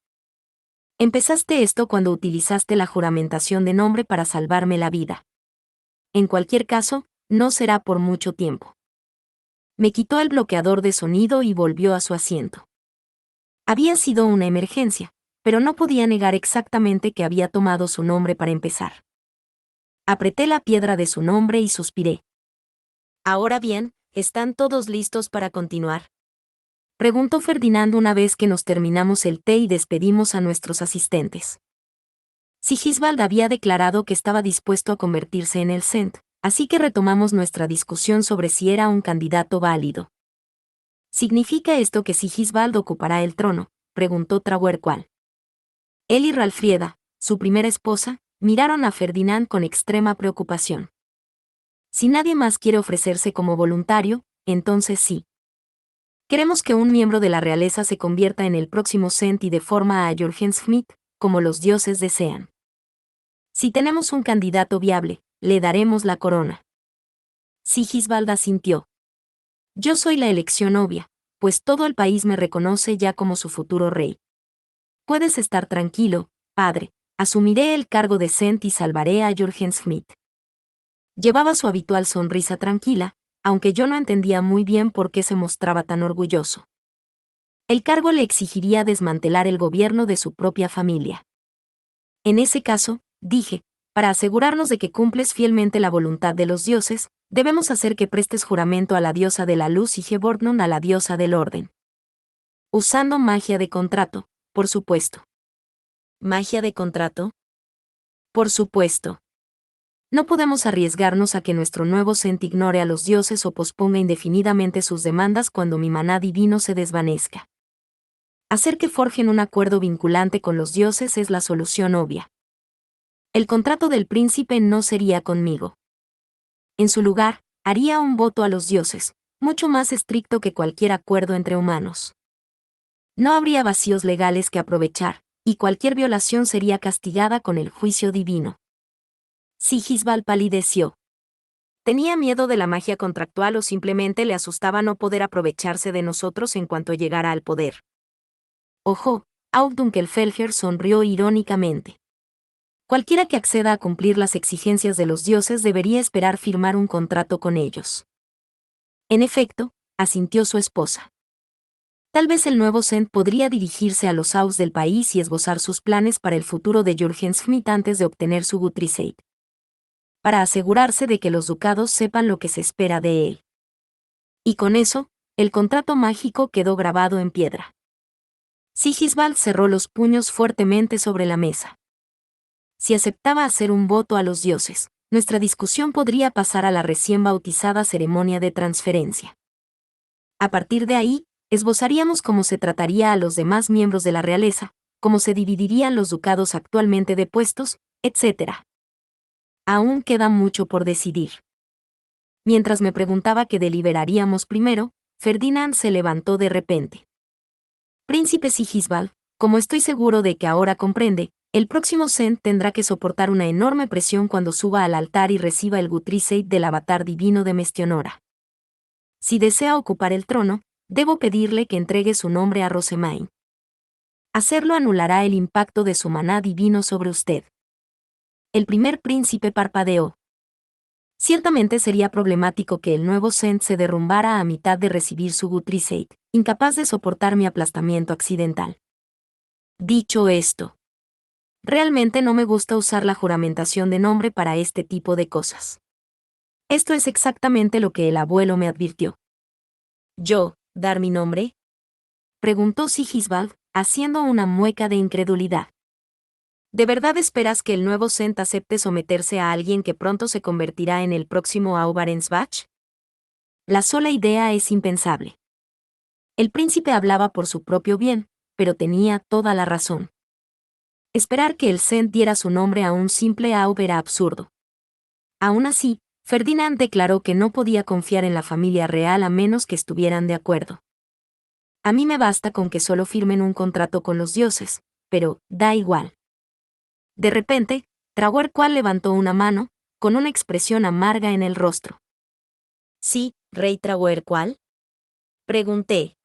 Empezaste esto cuando utilizaste la juramentación de nombre para salvarme la vida. En cualquier caso, no será por mucho tiempo. Me quitó el bloqueador de sonido y volvió a su asiento. Había sido una emergencia, pero no podía negar exactamente que había tomado su nombre para empezar. Apreté la piedra de su nombre y suspiré. Ahora bien, ¿están todos listos para continuar? Preguntó Ferdinand una vez que nos terminamos el té y despedimos a nuestros asistentes. Sigisbald había declarado que estaba dispuesto a convertirse en el Cent, así que retomamos nuestra discusión sobre si era un candidato válido. ¿Significa esto que Sigisbald ocupará el trono?, preguntó Trawerqual. Él y Ralfrieda, su primera esposa, miraron a Ferdinand con extrema preocupación. Si nadie más quiere ofrecerse como voluntario, entonces sí. Queremos que un miembro de la realeza se convierta en el próximo Cent y de forma a Jürgen Schmidt, como los dioses desean. Si tenemos un candidato viable, le daremos la corona. Sigisbald asintió. Yo soy la elección obvia, pues todo el país me reconoce ya como su futuro rey. Puedes estar tranquilo, padre, asumiré el cargo de Cent y salvaré a Jürgen Schmidt. Llevaba su habitual sonrisa tranquila, aunque yo no entendía muy bien por qué se mostraba tan orgulloso. El cargo le exigiría desmantelar el gobierno de su propia familia. En ese caso, dije, para asegurarnos de que cumples fielmente la voluntad de los dioses, debemos hacer que prestes juramento a la diosa de la luz y Gebornon a la diosa del orden. Usando magia de contrato, por supuesto. ¿Magia de contrato? Por supuesto. No podemos arriesgarnos a que nuestro nuevo Cent ignore a los dioses o posponga indefinidamente sus demandas cuando mi maná divino se desvanezca. Hacer que forjen un acuerdo vinculante con los dioses es la solución obvia. El contrato del príncipe no sería conmigo. En su lugar, haría un voto a los dioses, mucho más estricto que cualquier acuerdo entre humanos. No habría vacíos legales que aprovechar, y cualquier violación sería castigada con el juicio divino. Sigisbald palideció. ¿Tenía miedo de la magia contractual o simplemente le asustaba no poder aprovecharse de nosotros en cuanto llegara al poder? Ojo, Dunkelfelger sonrió irónicamente. Cualquiera que acceda a cumplir las exigencias de los dioses debería esperar firmar un contrato con ellos. En efecto, asintió su esposa. Tal vez el nuevo Cent podría dirigirse a los Aus del país y esbozar sus planes para el futuro de Jürgen Schmidt antes de obtener su Gutriseid, para asegurarse de que los ducados sepan lo que se espera de él. Y con eso, el contrato mágico quedó grabado en piedra. Sigisbald cerró los puños fuertemente sobre la mesa. Si aceptaba hacer un voto a los dioses, nuestra discusión podría pasar a la recién bautizada ceremonia de transferencia. A partir de ahí, esbozaríamos cómo se trataría a los demás miembros de la realeza, cómo se dividirían los ducados actualmente depuestos, etc. Aún queda mucho por decidir. Mientras me preguntaba qué deliberaríamos primero, Ferdinand se levantó de repente. Príncipe Sigisbald, como estoy seguro de que ahora comprende, el próximo Cent tendrá que soportar una enorme presión cuando suba al altar y reciba el Gutriseid del avatar divino de Mestionora. Si desea ocupar el trono, debo pedirle que entregue su nombre a Rosemain. Hacerlo anulará el impacto de su maná divino sobre usted. El primer príncipe parpadeó. Ciertamente sería problemático que el nuevo Cent se derrumbara a mitad de recibir su Gutriseid, incapaz de soportar mi aplastamiento accidental. Dicho esto, realmente no me gusta usar la juramentación de nombre para este tipo de cosas. Esto es exactamente lo que el abuelo me advirtió. ¿Yo, dar mi nombre? Preguntó Sigisbald, haciendo una mueca de incredulidad. ¿De verdad esperas que el nuevo Cent acepte someterse a alguien que pronto se convertirá en el próximo Aubarensbach? La sola idea es impensable. El príncipe hablaba por su propio bien, pero tenía toda la razón. Esperar que el Cent diera su nombre a un simple Aub era absurdo. Aún así, Ferdinand declaró que no podía confiar en la familia real a menos que estuvieran de acuerdo. A mí me basta con que solo firmen un contrato con los dioses, pero da igual. De repente, Trahuercual levantó una mano, con una expresión amarga en el rostro. ¿Sí, rey Trahuercual? Pregunté.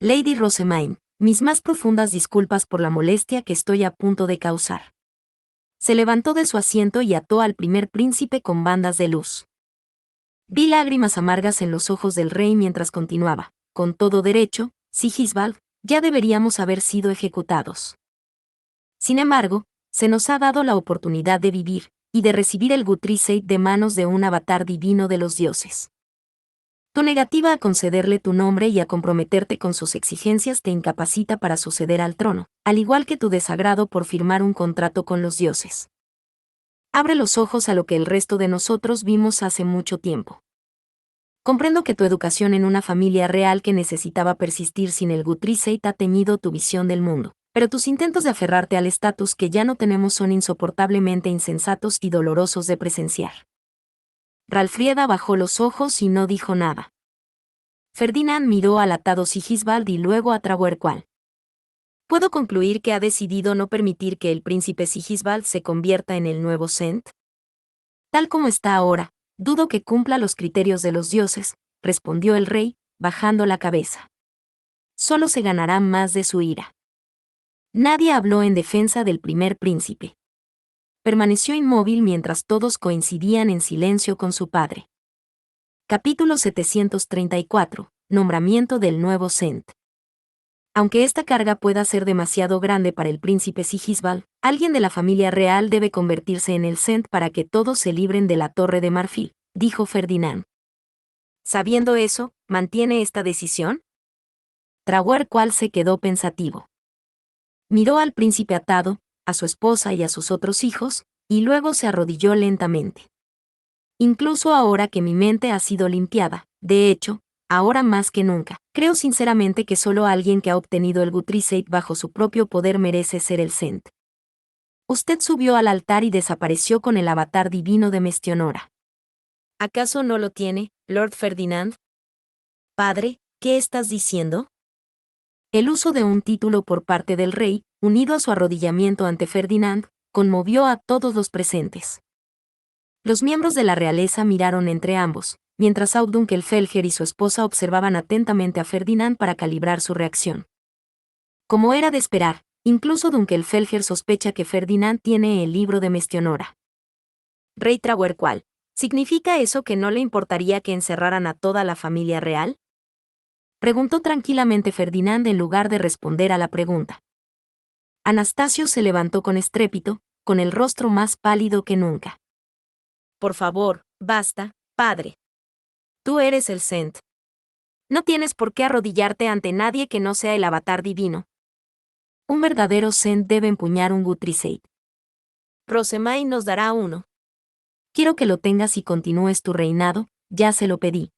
Lady Rosemain, mis más profundas disculpas por la molestia que estoy a punto de causar. Se levantó de su asiento y ató al primer príncipe con bandas de luz. Vi lágrimas amargas en los ojos del rey mientras continuaba. Con todo derecho, Sigisbald, ya deberíamos haber sido ejecutados. Sin embargo, se nos ha dado la oportunidad de vivir, y de recibir el Gutriseid de manos de un avatar divino de los dioses. Tu negativa a concederle tu nombre y a comprometerte con sus exigencias te incapacita para suceder al trono, al igual que tu desagrado por firmar un contrato con los dioses. Abre los ojos a lo que el resto de nosotros vimos hace mucho tiempo. Comprendo que tu educación en una familia real que necesitaba persistir sin el Gutriseid ha teñido tu visión del mundo, Pero tus intentos de aferrarte al estatus que ya no tenemos son insoportablemente insensatos y dolorosos de presenciar. Ralfrieda bajó los ojos y no dijo nada. Ferdinand miró al atado Sigisbald y luego a Trahuercual. ¿Puedo concluir que ha decidido no permitir que el príncipe Sigisbald se convierta en el nuevo Sent? Tal como está ahora, dudo que cumpla los criterios de los dioses, respondió el rey, bajando la cabeza. Solo se ganará más de su ira. Nadie habló en defensa del primer príncipe. Permaneció inmóvil mientras todos coincidían en silencio con su padre. Capítulo 734. Nombramiento del nuevo Sent. Aunque esta carga pueda ser demasiado grande para el príncipe Sigisbald, alguien de la familia real debe convertirse en el Sent para que todos se libren de la Torre de Marfil, dijo Ferdinand. Sabiendo eso, ¿mantiene esta decisión? Trahuercual se quedó pensativo. Miró al príncipe atado, a su esposa y a sus otros hijos, y luego se arrodilló lentamente. Incluso ahora que mi mente ha sido limpiada, de hecho, ahora más que nunca, creo sinceramente que solo alguien que ha obtenido el Gutriseit bajo su propio poder merece ser el Sent. Usted subió al altar y desapareció con el avatar divino de Mestionora. ¿Acaso no lo tiene, Lord Ferdinand? Padre, ¿qué estás diciendo? El uso de un título por parte del rey, unido a su arrodillamiento ante Ferdinand, conmovió a todos los presentes. Los miembros de la realeza miraron entre ambos, mientras Audunkelfelger y su esposa observaban atentamente a Ferdinand para calibrar su reacción. Como era de esperar, incluso Dunkelfelger sospecha que Ferdinand tiene el libro de Mestionora. Rey Trahuercual, ¿significa eso que no le importaría que encerraran a toda la familia real? Preguntó tranquilamente Ferdinand en lugar de responder a la pregunta. Anastasio se levantó con estrépito, con el rostro más pálido que nunca. Por favor, basta, padre. Tú eres el Sent. No tienes por qué arrodillarte ante nadie que no sea el avatar divino. Un verdadero Sent debe empuñar un Gutriseit. Rosemay nos dará uno. Quiero que lo tengas y continúes tu reinado, ya se lo pedí.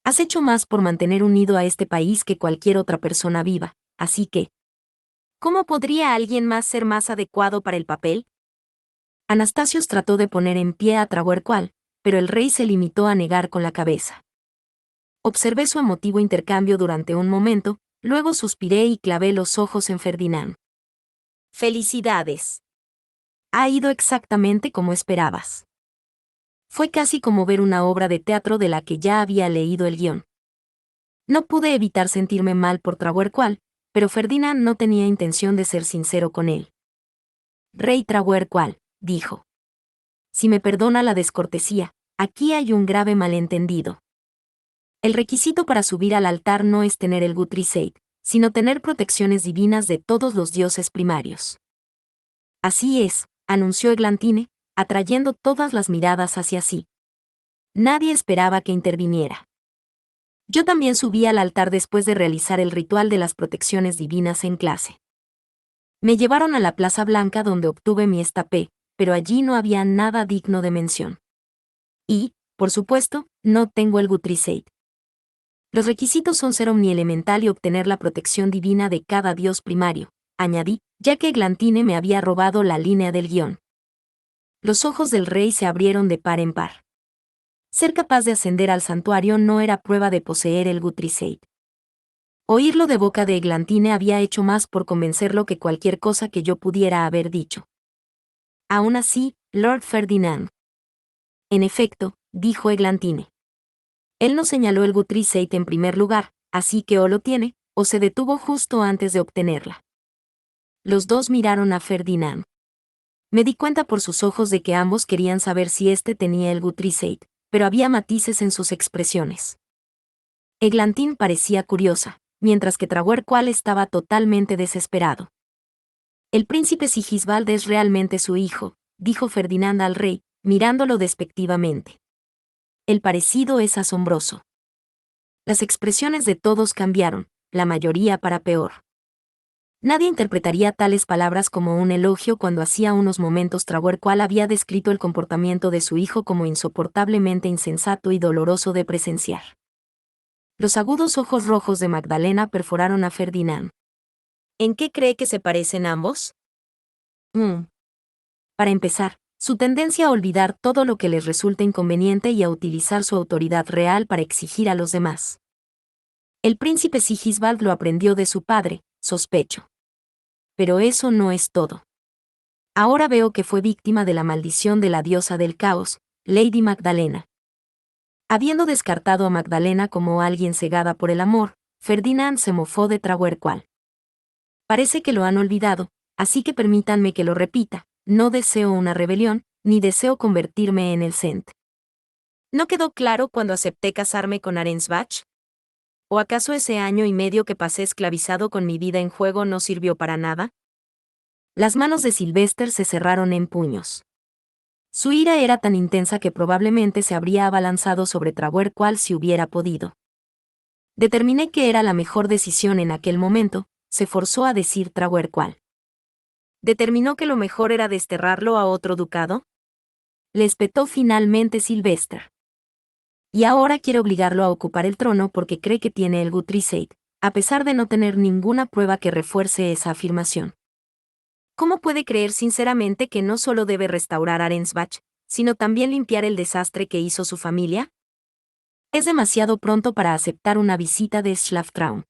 Has hecho más por mantener unido a este país que cualquier otra persona viva, así que... ¿Cómo podría alguien más ser más adecuado para el papel? Anastasios trató de poner en pie a Trahuercual, pero el rey se limitó a negar con la cabeza. Observé su emotivo intercambio durante un momento, luego suspiré y clavé los ojos en Ferdinand. ¡Felicidades! Ha ido exactamente como esperabas. Fue casi como ver una obra de teatro de la que ya había leído el guión. No pude evitar sentirme mal por Trahuercual, pero Ferdinand no tenía intención de ser sincero con él. Rey Trahuercual, dijo. Si me perdona la descortesía, aquí hay un grave malentendido. El requisito para subir al altar no es tener el Gutriseit, sino tener protecciones divinas de todos los dioses primarios. Así es, anunció Eglantine, atrayendo todas las miradas hacia sí. Nadie esperaba que interviniera. Yo también subí al altar después de realizar el ritual de las protecciones divinas en clase. Me llevaron a la Plaza Blanca donde obtuve mi estapé, pero allí no había nada digno de mención. Y, por supuesto, no tengo el Gutriseit. Los requisitos son ser omnielemental y obtener la protección divina de cada dios primario, añadí, ya que Eglantine me había robado la línea del guión. Los ojos del rey se abrieron de par en par. Ser capaz de ascender al santuario no era prueba de poseer el Gutriseit. Oírlo de boca de Eglantine había hecho más por convencerlo que cualquier cosa que yo pudiera haber dicho. Aún así, Lord Ferdinand. En efecto, dijo Eglantine. Él no señaló el Gutriseit en primer lugar, así que o lo tiene, o se detuvo justo antes de obtenerla. Los dos miraron a Ferdinand. Me di cuenta por sus ojos de que ambos querían saber si éste tenía el Gutriseit, pero había matices en sus expresiones. Eglantine parecía curiosa, mientras que Trahuercual estaba totalmente desesperado. El príncipe Sigisbald es realmente su hijo, dijo Ferdinand al rey, mirándolo despectivamente. El parecido es asombroso. Las expresiones de todos cambiaron, la mayoría para peor. Nadie interpretaría tales palabras como un elogio cuando hacía unos momentos Trahuercual había descrito el comportamiento de su hijo como insoportablemente insensato y doloroso de presenciar. Los agudos ojos rojos de Magdalena perforaron a Ferdinand. ¿En qué cree que se parecen ambos? Mm. Para empezar, su tendencia a olvidar todo lo que les resulta inconveniente y a utilizar su autoridad real para exigir a los demás. El príncipe Sigisbald lo aprendió de su padre, sospecho. Pero eso no es todo. Ahora veo que fue víctima de la maldición de la diosa del caos, Lady Magdalena. Habiendo descartado a Magdalena como alguien cegada por el amor, Ferdinand se mofó de Trahuercual. Parece que lo han olvidado, así que permítanme que lo repita, no deseo una rebelión, ni deseo convertirme en el Cent. ¿No quedó claro cuando acepté casarme con Arensbach? ¿O acaso ese año y medio que pasé esclavizado con mi vida en juego no sirvió para nada? Las manos de Sylvester se cerraron en puños. Su ira era tan intensa que probablemente se habría abalanzado sobre Trahuercual si hubiera podido. Determiné que era la mejor decisión en aquel momento, se forzó a decir Trahuercual. ¿Determinó que lo mejor era desterrarlo a otro ducado? Le espetó finalmente Sylvester. Y ahora quiere obligarlo a ocupar el trono porque cree que tiene el Guthriesaid, a pesar de no tener ninguna prueba que refuerce esa afirmación. ¿Cómo puede creer sinceramente que no solo debe restaurar Arensbach, sino también limpiar el desastre que hizo su familia? Es demasiado pronto para aceptar una visita de Schlaftraum.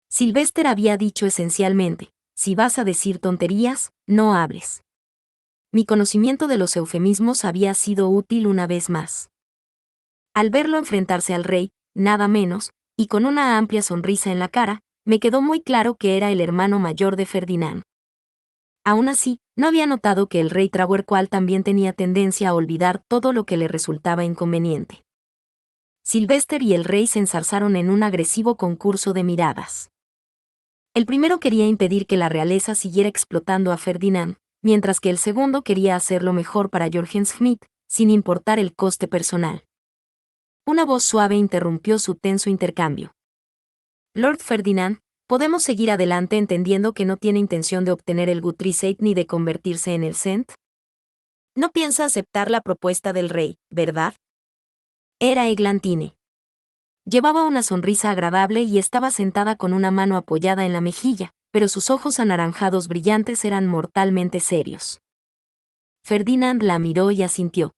Sylvester había dicho esencialmente, si vas a decir tonterías, no hables. Mi conocimiento de los eufemismos había sido útil una vez más. Al verlo enfrentarse al rey, nada menos, y con una amplia sonrisa en la cara, me quedó muy claro que era el hermano mayor de Ferdinand. Aún así, no había notado que el rey Trahuercual también tenía tendencia a olvidar todo lo que le resultaba inconveniente. Sylvester y el rey se enzarzaron en un agresivo concurso de miradas. El primero quería impedir que la realeza siguiera explotando a Ferdinand, mientras que el segundo quería hacerlo mejor para Jorgen Schmidt, sin importar el coste personal. Una voz suave interrumpió su tenso intercambio. Lord Ferdinand, ¿podemos seguir adelante entendiendo que no tiene intención de obtener el Guthriesaid ni de convertirse en el Cent? No piensa aceptar la propuesta del rey, ¿verdad? Era Eglantine. Llevaba una sonrisa agradable y estaba sentada con una mano apoyada en la mejilla, pero sus ojos anaranjados brillantes eran mortalmente serios. Ferdinand la miró y asintió.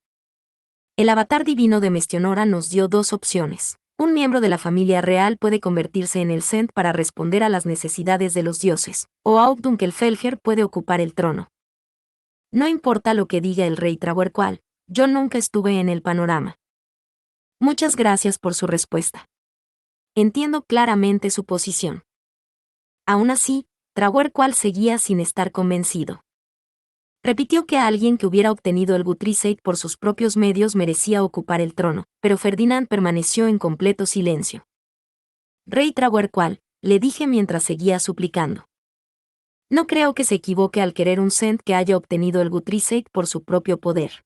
El avatar divino de Mestionora nos dio dos opciones. Un miembro de la familia real puede convertirse en el Cent para responder a las necesidades de los dioses, o Augdunkelfelger puede ocupar el trono. No importa lo que diga el rey Trahuercual, yo nunca estuve en el panorama. Muchas gracias por su respuesta. Entiendo claramente su posición. Aún así, Trahuercual seguía sin estar convencido. Repitió que alguien que hubiera obtenido el Guthriesaid por sus propios medios merecía ocupar el trono, pero Ferdinand permaneció en completo silencio. Rey Trahuercual, le dije mientras seguía suplicando. No creo que se equivoque al querer un Cent que haya obtenido el Guthriesaid por su propio poder.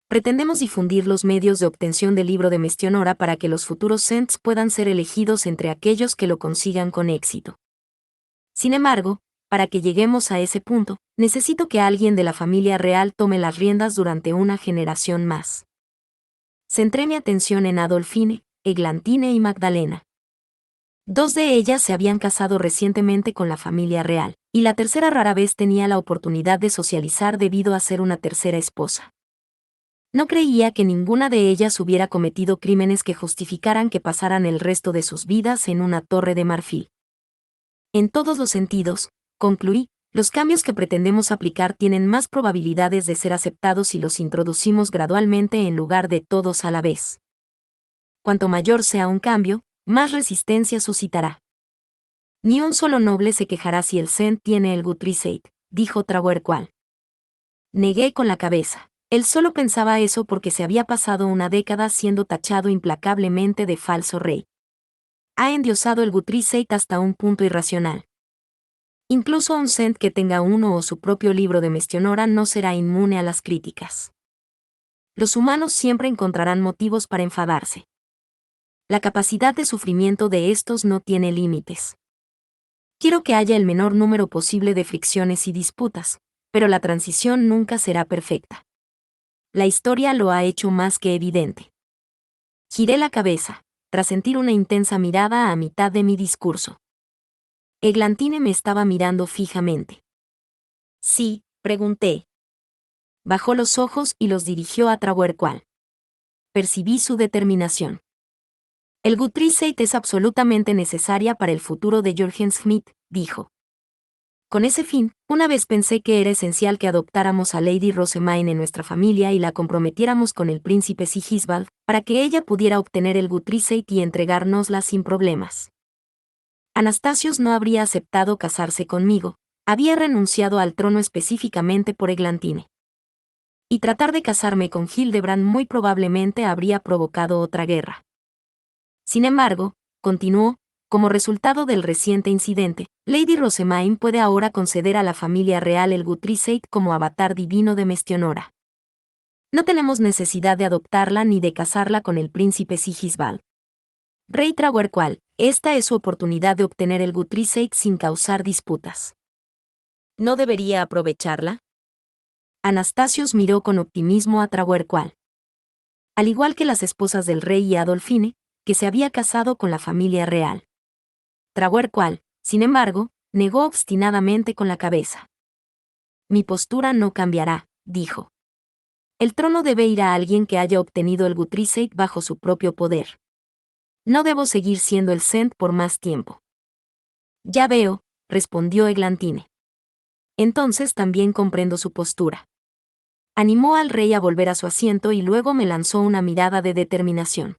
Pretendemos difundir los medios de obtención del libro de Mestionora para que los futuros Cents puedan ser elegidos entre aquellos que lo consigan con éxito. Sin embargo, para que lleguemos a ese punto, necesito que alguien de la familia real tome las riendas durante una generación más. Centré mi atención en Adolfine, Eglantine y Magdalena. Dos de ellas se habían casado recientemente con la familia real, y la tercera rara vez tenía la oportunidad de socializar debido a ser una tercera esposa. No creía que ninguna de ellas hubiera cometido crímenes que justificaran que pasaran el resto de sus vidas en una torre de marfil. En todos los sentidos, concluí, los cambios que pretendemos aplicar tienen más probabilidades de ser aceptados si los introducimos gradualmente en lugar de todos a la vez. Cuanto mayor sea un cambio, más resistencia suscitará. Ni un solo noble se quejará si el Cent tiene el Guthriesaid, dijo Trahuercual. Negué con la cabeza. Él solo pensaba eso porque se había pasado una década siendo tachado implacablemente de falso rey. Ha endiosado el Guthriesaid hasta un punto irracional. Incluso un Cent que tenga uno o su propio libro de Mestionora no será inmune a las críticas. Los humanos siempre encontrarán motivos para enfadarse. La capacidad de sufrimiento de estos no tiene límites. Quiero que haya el menor número posible de fricciones y disputas, pero la transición nunca será perfecta. La historia lo ha hecho más que evidente. Giré la cabeza, tras sentir una intensa mirada a mitad de mi discurso. Eglantine me estaba mirando fijamente. Sí, pregunté. Bajó los ojos y los dirigió a Trawerqual. Percibí su determinación. El Guthriesaid es absolutamente necesaria para el futuro de Jürgen Smith, dijo. Con ese fin, una vez pensé que era esencial que adoptáramos a Lady Rosemaine en nuestra familia y la comprometiéramos con el príncipe Sigisbald, para que ella pudiera obtener el Guthriesaid y entregárnosla sin problemas. Anastasius no habría aceptado casarse conmigo, había renunciado al trono específicamente por Eglantine. Y tratar de casarme con Hildebrand muy probablemente habría provocado otra guerra. Sin embargo, continuó, como resultado del reciente incidente, Lady Rosemaine puede ahora conceder a la familia real el Guthriesaid como avatar divino de Mestionora. No tenemos necesidad de adoptarla ni de casarla con el príncipe Sigisbald. Rey Trawerqual, esta es su oportunidad de obtener el Guthriesaid sin causar disputas. ¿No debería aprovecharla? Anastasius miró con optimismo a Trawerqual. Al igual que las esposas del rey y Adolfine, que se había casado con la familia real. Trawerqual, sin embargo, negó obstinadamente con la cabeza. Mi postura no cambiará, dijo. El trono debe ir a alguien que haya obtenido el Guthriesaid bajo su propio poder. No debo seguir siendo el Sent por más tiempo. Ya veo, respondió Eglantine. Entonces también comprendo su postura. Animó al rey a volver a su asiento y luego me lanzó una mirada de determinación.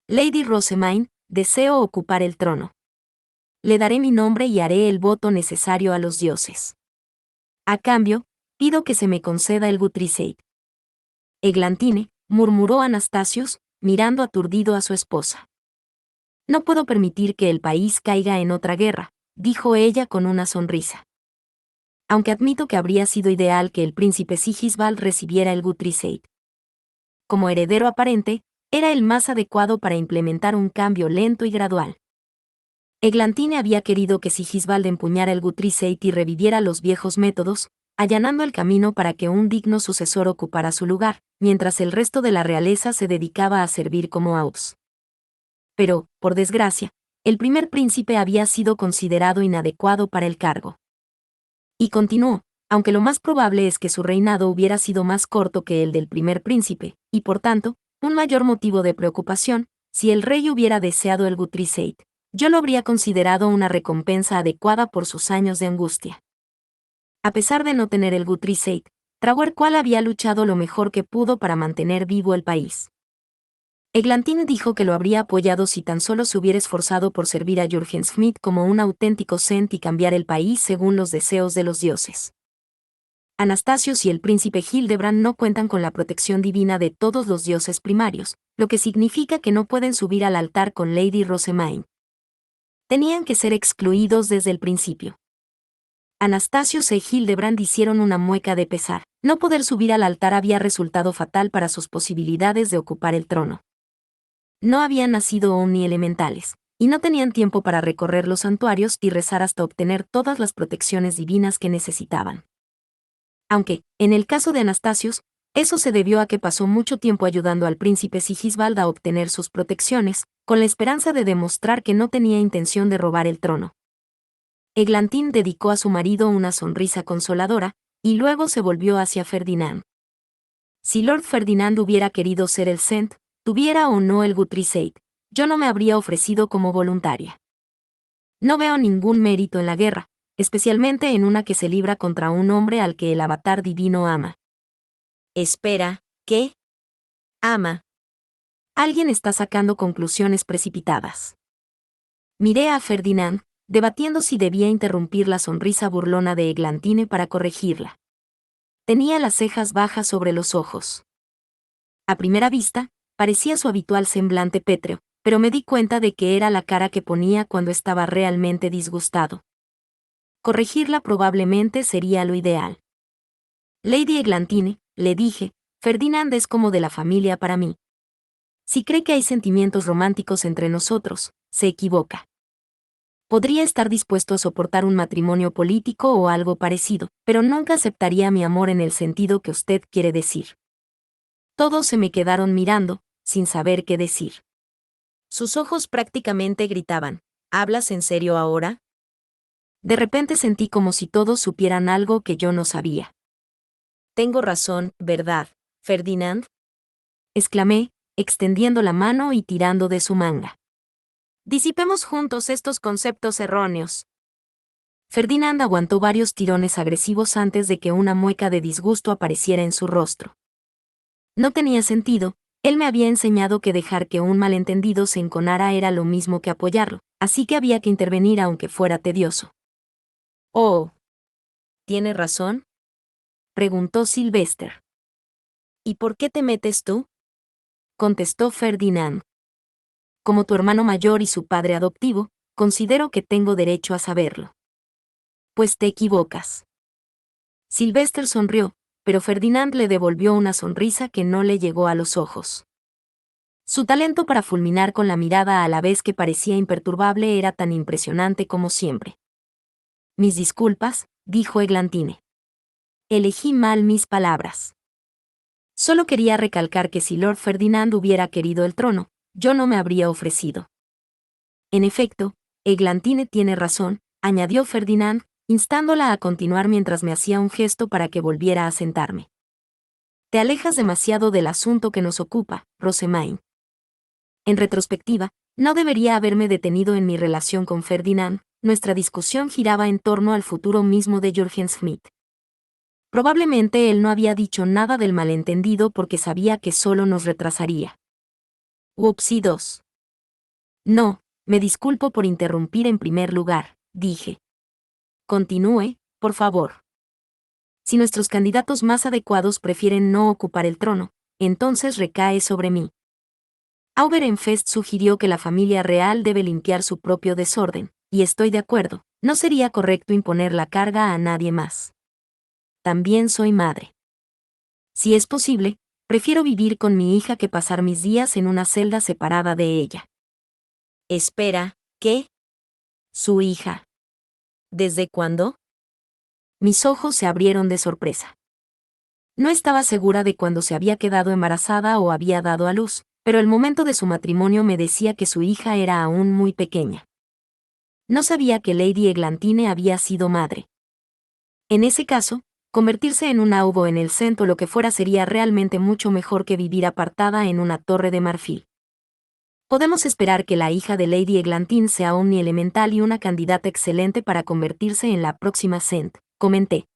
Lady Rosemaine, deseo ocupar el trono. Le daré mi nombre y haré el voto necesario a los dioses. A cambio, pido que se me conceda el Guthriesaid. Eglantine, murmuró Anastasius, mirando aturdido a su esposa. No puedo permitir que el país caiga en otra guerra, dijo ella con una sonrisa. Aunque admito que habría sido ideal que el príncipe Sigisbald recibiera el Guthriesaid. Como heredero aparente, era el más adecuado para implementar un cambio lento y gradual. Eglantine había querido que Sigisbald empuñara el Guthriesaid y reviviera los viejos métodos, allanando el camino para que un digno sucesor ocupara su lugar, mientras el resto de la realeza se dedicaba a servir como aux. Pero, por desgracia, el primer príncipe había sido considerado inadecuado para el cargo. Y continuó, aunque lo más probable es que su reinado hubiera sido más corto que el del primer príncipe, y por tanto, un mayor motivo de preocupación, si el rey hubiera deseado el Guthriesaid, yo lo habría considerado una recompensa adecuada por sus años de angustia. A pesar de no tener el Guthriesaid, Trawerqual había luchado lo mejor que pudo para mantener vivo el país. Eglantine dijo que lo habría apoyado si tan solo se hubiera esforzado por servir a Jürgen Smith como un auténtico Sent y cambiar el país según los deseos de los dioses. Anastasius y el príncipe Hildebrand no cuentan con la protección divina de todos los dioses primarios, lo que significa que no pueden subir al altar con Lady Rosemaine. Tenían que ser excluidos desde el principio. Anastasius e Hildebrand hicieron una mueca de pesar. No poder subir al altar había resultado fatal para sus posibilidades de ocupar el trono. No habían nacido Omni elementales, y no tenían tiempo para recorrer los santuarios y rezar hasta obtener todas las protecciones divinas que necesitaban. Aunque, en el caso de Anastasius, eso se debió a que pasó mucho tiempo ayudando al príncipe Sigisbald a obtener sus protecciones, con la esperanza de demostrar que no tenía intención de robar el trono. Eglantine dedicó a su marido una sonrisa consoladora, y luego se volvió hacia Ferdinand. Si Lord Ferdinand hubiera querido ser el Sent, tuviera o no el Guthriesaid, yo no me habría ofrecido como voluntaria. No veo ningún mérito en la guerra, especialmente en una que se libra contra un hombre al que el avatar divino ama. Espera, ¿qué? Ama. Alguien está sacando conclusiones precipitadas. Miré a Ferdinand, debatiendo si debía interrumpir la sonrisa burlona de Eglantine para corregirla. Tenía las cejas bajas sobre los ojos. A primera vista, parecía su habitual semblante pétreo, pero me di cuenta de que era la cara que ponía cuando estaba realmente disgustado. Corregirla probablemente sería lo ideal. Lady Eglantine, le dije, Ferdinand es como de la familia para mí. Si cree que hay sentimientos románticos entre nosotros, se equivoca. Podría estar dispuesto a soportar un matrimonio político o algo parecido, pero nunca aceptaría mi amor en el sentido que usted quiere decir. Todos se me quedaron mirando, sin saber qué decir. Sus ojos prácticamente gritaban, ¿hablas en serio ahora? De repente sentí como si todos supieran algo que yo no sabía. Tengo razón, ¿verdad, Ferdinand? Exclamé, extendiendo la mano y tirando de su manga. Disipemos juntos estos conceptos erróneos. Ferdinand aguantó varios tirones agresivos antes de que una mueca de disgusto apareciera en su rostro. No tenía sentido, él me había enseñado que dejar que un malentendido se enconara era lo mismo que apoyarlo, así que había que intervenir aunque fuera tedioso. Oh. ¿Tiene razón? Preguntó Sylvester. ¿Y por qué te metes tú? Contestó Ferdinand. Como tu hermano mayor y su padre adoptivo, considero que tengo derecho a saberlo. Pues te equivocas. Sylvester sonrió, pero Ferdinand le devolvió una sonrisa que no le llegó a los ojos. Su talento para fulminar con la mirada a la vez que parecía imperturbable era tan impresionante como siempre. Mis disculpas, dijo Eglantine. Elegí mal mis palabras. Solo quería recalcar que si Lord Ferdinand hubiera querido el trono, yo no me habría ofrecido. En efecto, Eglantine tiene razón, añadió Ferdinand, instándola a continuar mientras me hacía un gesto para que volviera a sentarme. Te alejas demasiado del asunto que nos ocupa, Rosamine. En retrospectiva, no debería haberme detenido en mi relación con Ferdinand, nuestra discusión giraba en torno al futuro mismo de Jürgen Schmidt. Probablemente él no había dicho nada del malentendido porque sabía que solo nos retrasaría. Upsi 2. No, me disculpo por interrumpir en primer lugar, dije. Continúe, por favor. Si nuestros candidatos más adecuados prefieren no ocupar el trono, entonces recae sobre mí. Auberenfest sugirió que la familia real debe limpiar su propio desorden, y estoy de acuerdo, no sería correcto imponer la carga a nadie más. También soy madre. Si es posible, prefiero vivir con mi hija que pasar mis días en una celda separada de ella. Espera, ¿qué? Su hija. ¿Desde cuándo? Mis ojos se abrieron de sorpresa. No estaba segura de cuándo se había quedado embarazada o había dado a luz, pero el momento de su matrimonio me decía que su hija era aún muy pequeña. No sabía que Lady Eglantine había sido madre. En ese caso, convertirse en un aubo en el centro lo que fuera sería realmente mucho mejor que vivir apartada en una torre de marfil. Podemos esperar que la hija de Lady Eglantine sea omnielemental y una candidata excelente para convertirse en la próxima Cent, comenté.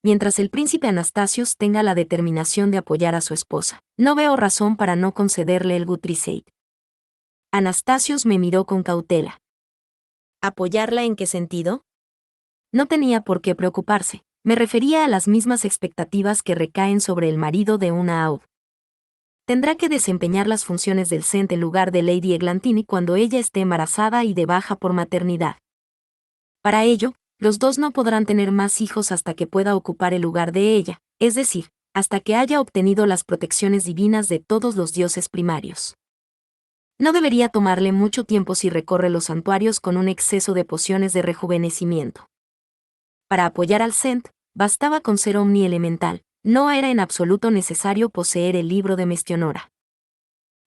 Mientras el príncipe Anastasios tenga la determinación de apoyar a su esposa, no veo razón para no concederle el Guthriesaid. Anastasios me miró con cautela. ¿Apoyarla en qué sentido? No tenía por qué preocuparse, me refería a las mismas expectativas que recaen sobre el marido de una aub. Tendrá que desempeñar las funciones del Cent en lugar de Lady Eglantine cuando ella esté embarazada y de baja por maternidad. Para ello, los dos no podrán tener más hijos hasta que pueda ocupar el lugar de ella, es decir, hasta que haya obtenido las protecciones divinas de todos los dioses primarios. No debería tomarle mucho tiempo si recorre los santuarios con un exceso de pociones de rejuvenecimiento. Para apoyar al Cent, bastaba con ser omnielemental, no era en absoluto necesario poseer el libro de Mestionora.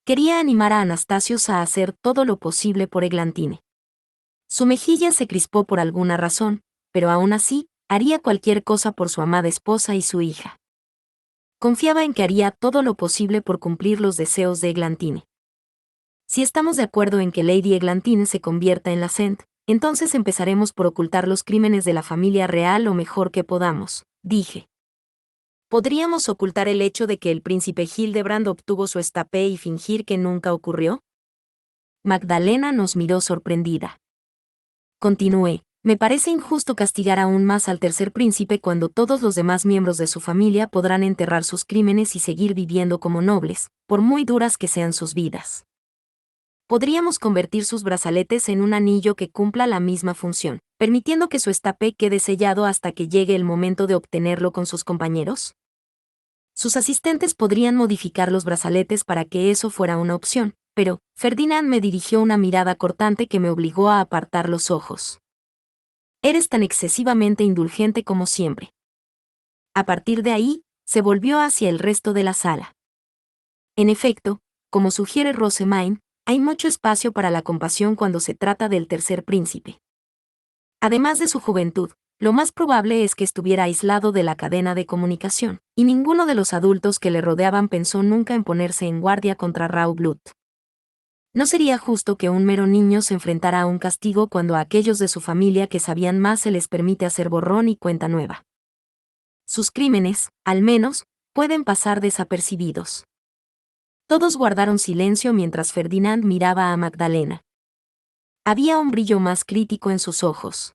Quería animar a Anastasios a hacer todo lo posible por Eglantine. Su mejilla se crispó por alguna razón, pero aún así, haría cualquier cosa por su amada esposa y su hija. Confiaba en que haría todo lo posible por cumplir los deseos de Eglantine. Si estamos de acuerdo en que Lady Eglantine se convierta en la Cent, entonces empezaremos por ocultar los crímenes de la familia real lo mejor que podamos, dije. ¿Podríamos ocultar el hecho de que el príncipe Hildebrand obtuvo su estapé y fingir que nunca ocurrió? Magdalena nos miró sorprendida. Continué, me parece injusto castigar aún más al tercer príncipe cuando todos los demás miembros de su familia podrán enterrar sus crímenes y seguir viviendo como nobles, por muy duras que sean sus vidas. Podríamos convertir sus brazaletes en un anillo que cumpla la misma función, permitiendo que su estapé quede sellado hasta que llegue el momento de obtenerlo con sus compañeros. Sus asistentes podrían modificar los brazaletes para que eso fuera una opción, pero Ferdinand me dirigió una mirada cortante que me obligó a apartar los ojos. Eres tan excesivamente indulgente como siempre. A partir de ahí, se volvió hacia el resto de la sala. En efecto, como sugiere Rosamine, hay mucho espacio para la compasión cuando se trata del tercer príncipe. Además de su juventud, lo más probable es que estuviera aislado de la cadena de comunicación, y ninguno de los adultos que le rodeaban pensó nunca en ponerse en guardia contra Raw Blood. No sería justo que un mero niño se enfrentara a un castigo cuando a aquellos de su familia que sabían más se les permite hacer borrón y cuenta nueva. Sus crímenes, al menos, pueden pasar desapercibidos. Todos guardaron silencio mientras Ferdinand miraba a Magdalena. Había un brillo más crítico en sus ojos.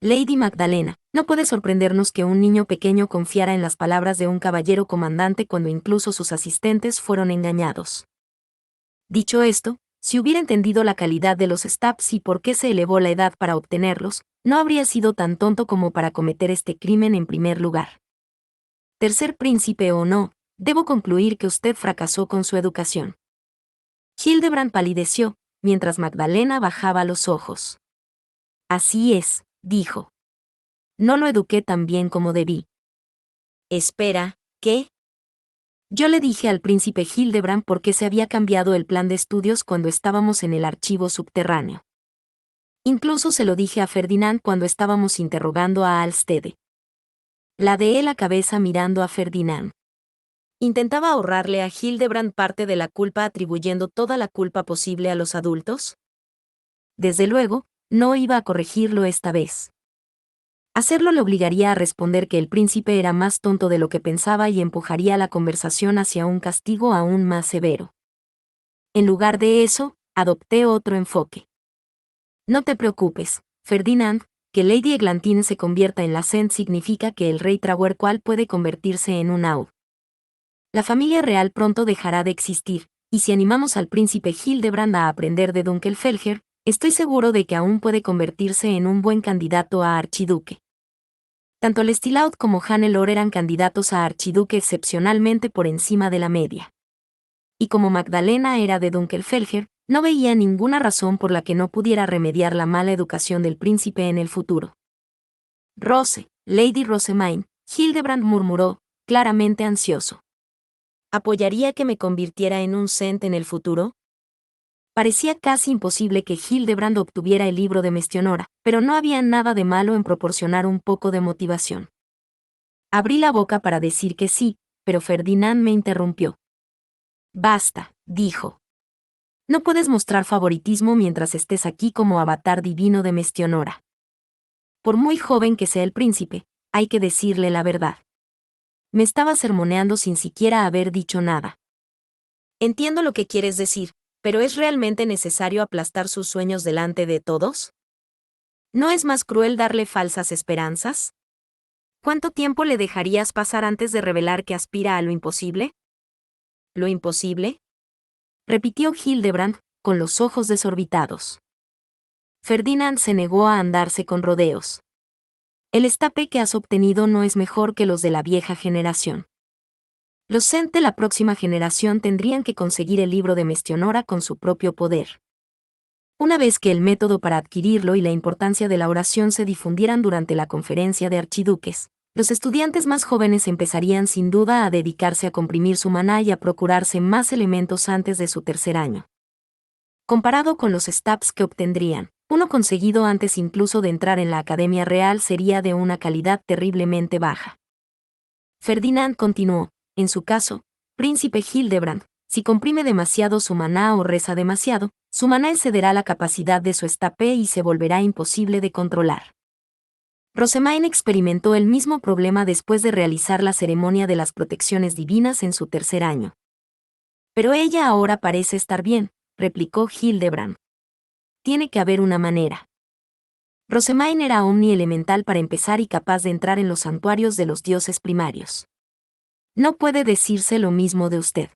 Lady Magdalena, no puede sorprendernos que un niño pequeño confiara en las palabras de un caballero comandante cuando incluso sus asistentes fueron engañados. Dicho esto, si hubiera entendido la calidad de los stabs y por qué se elevó la edad para obtenerlos, no habría sido tan tonto como para cometer este crimen en primer lugar. Tercer príncipe o no, debo concluir que usted fracasó con su educación. Hildebrand palideció, mientras Magdalena bajaba los ojos. Así es, dijo. No lo eduqué tan bien como debí. Espera, ¿qué? Yo le dije al príncipe Hildebrand por qué se había cambiado el plan de estudios cuando estábamos en el archivo subterráneo. Incluso se lo dije a Ferdinand cuando estábamos interrogando a Alstede. Ladeé la cabeza mirando a Ferdinand. ¿Intentaba ahorrarle a Hildebrand parte de la culpa atribuyendo toda la culpa posible a los adultos? Desde luego, no iba a corregirlo esta vez. Hacerlo le obligaría a responder que el príncipe era más tonto de lo que pensaba y empujaría la conversación hacia un castigo aún más severo. En lugar de eso, adopté otro enfoque. No te preocupes, Ferdinand, que Lady Eglantine se convierta en la Cent significa que el rey Trawerqual puede convertirse en un Aud. La familia real pronto dejará de existir, y si animamos al príncipe Hildebrand a aprender de Dunkelfelger, estoy seguro de que aún puede convertirse en un buen candidato a archiduque. Tanto Lestilaud como Hannelore eran candidatos a archiduque excepcionalmente por encima de la media. Y como Magdalena era de Dunkelfelger, no veía ninguna razón por la que no pudiera remediar la mala educación del príncipe en el futuro. Rose, Lady Rosamine, Hildebrand murmuró, claramente ansioso. ¿Apoyaría que me convirtiera en un Cent en el futuro? Parecía casi imposible que Hildebrand obtuviera el libro de Mestionora, pero no había nada de malo en proporcionar un poco de motivación. Abrí la boca para decir que sí, pero Ferdinand me interrumpió. Basta, dijo. No puedes mostrar favoritismo mientras estés aquí como avatar divino de Mestionora. Por muy joven que sea el príncipe, hay que decirle la verdad. Me estaba sermoneando sin siquiera haber dicho nada. Entiendo lo que quieres decir, pero ¿es realmente necesario aplastar sus sueños delante de todos? ¿No es más cruel darle falsas esperanzas? ¿Cuánto tiempo le dejarías pasar antes de revelar que aspira a lo imposible? ¿Lo imposible? Repitió Hildebrand, con los ojos desorbitados. Ferdinand se negó a andarse con rodeos. El estape que has obtenido no es mejor que los de la vieja generación. Los Cent de la próxima generación tendrían que conseguir el libro de Mestionora con su propio poder. Una vez que el método para adquirirlo y la importancia de la oración se difundieran durante la conferencia de archiduques, los estudiantes más jóvenes empezarían sin duda a dedicarse a comprimir su maná y a procurarse más elementos antes de su tercer año. Comparado con los stabs que obtendrían, uno conseguido antes incluso de entrar en la Academia Real sería de una calidad terriblemente baja. Ferdinand continuó, en su caso, príncipe Hildebrand, si comprime demasiado su maná o reza demasiado, su maná excederá la capacidad de su estape y se volverá imposible de controlar. Rosamine experimentó el mismo problema después de realizar la ceremonia de las protecciones divinas en su tercer año. Pero ella ahora parece estar bien, replicó Hildebrand. Tiene que haber una manera. Rosamine era omnielemental para empezar y capaz de entrar en los santuarios de los dioses primarios. No puede decirse lo mismo de usted.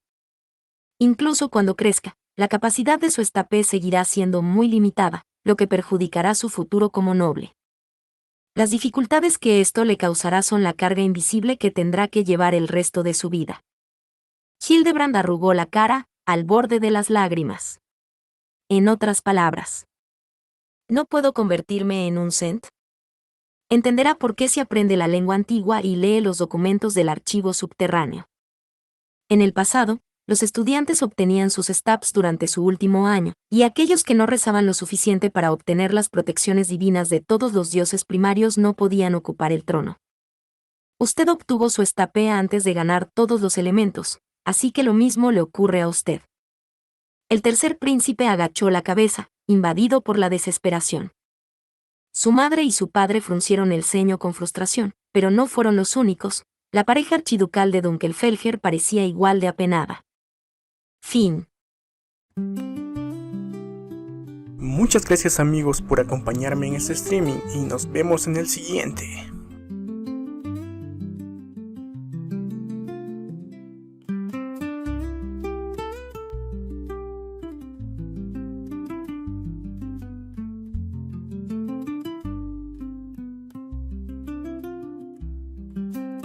Incluso cuando crezca, la capacidad de su estape seguirá siendo muy limitada, lo que perjudicará su futuro como noble. Las dificultades que esto le causará son la carga invisible que tendrá que llevar el resto de su vida. Hildebrand arrugó la cara, al borde de las lágrimas. En otras palabras, ¿no puedo convertirme en un Cent? Entenderá por qué se aprende la lengua antigua y lee los documentos del archivo subterráneo. En el pasado, los estudiantes obtenían sus STAPS durante su último año, y aquellos que no rezaban lo suficiente para obtener las protecciones divinas de todos los dioses primarios no podían ocupar el trono. Usted obtuvo su STAPE antes de ganar todos los elementos, así que lo mismo le ocurre a usted. El tercer príncipe agachó la cabeza, invadido por la desesperación. Su madre y su padre fruncieron el ceño con frustración, pero no fueron los únicos. La pareja archiducal de Dunkelfelger parecía igual de apenada. Fin. Muchas gracias amigos por acompañarme en este streaming y nos vemos en el siguiente.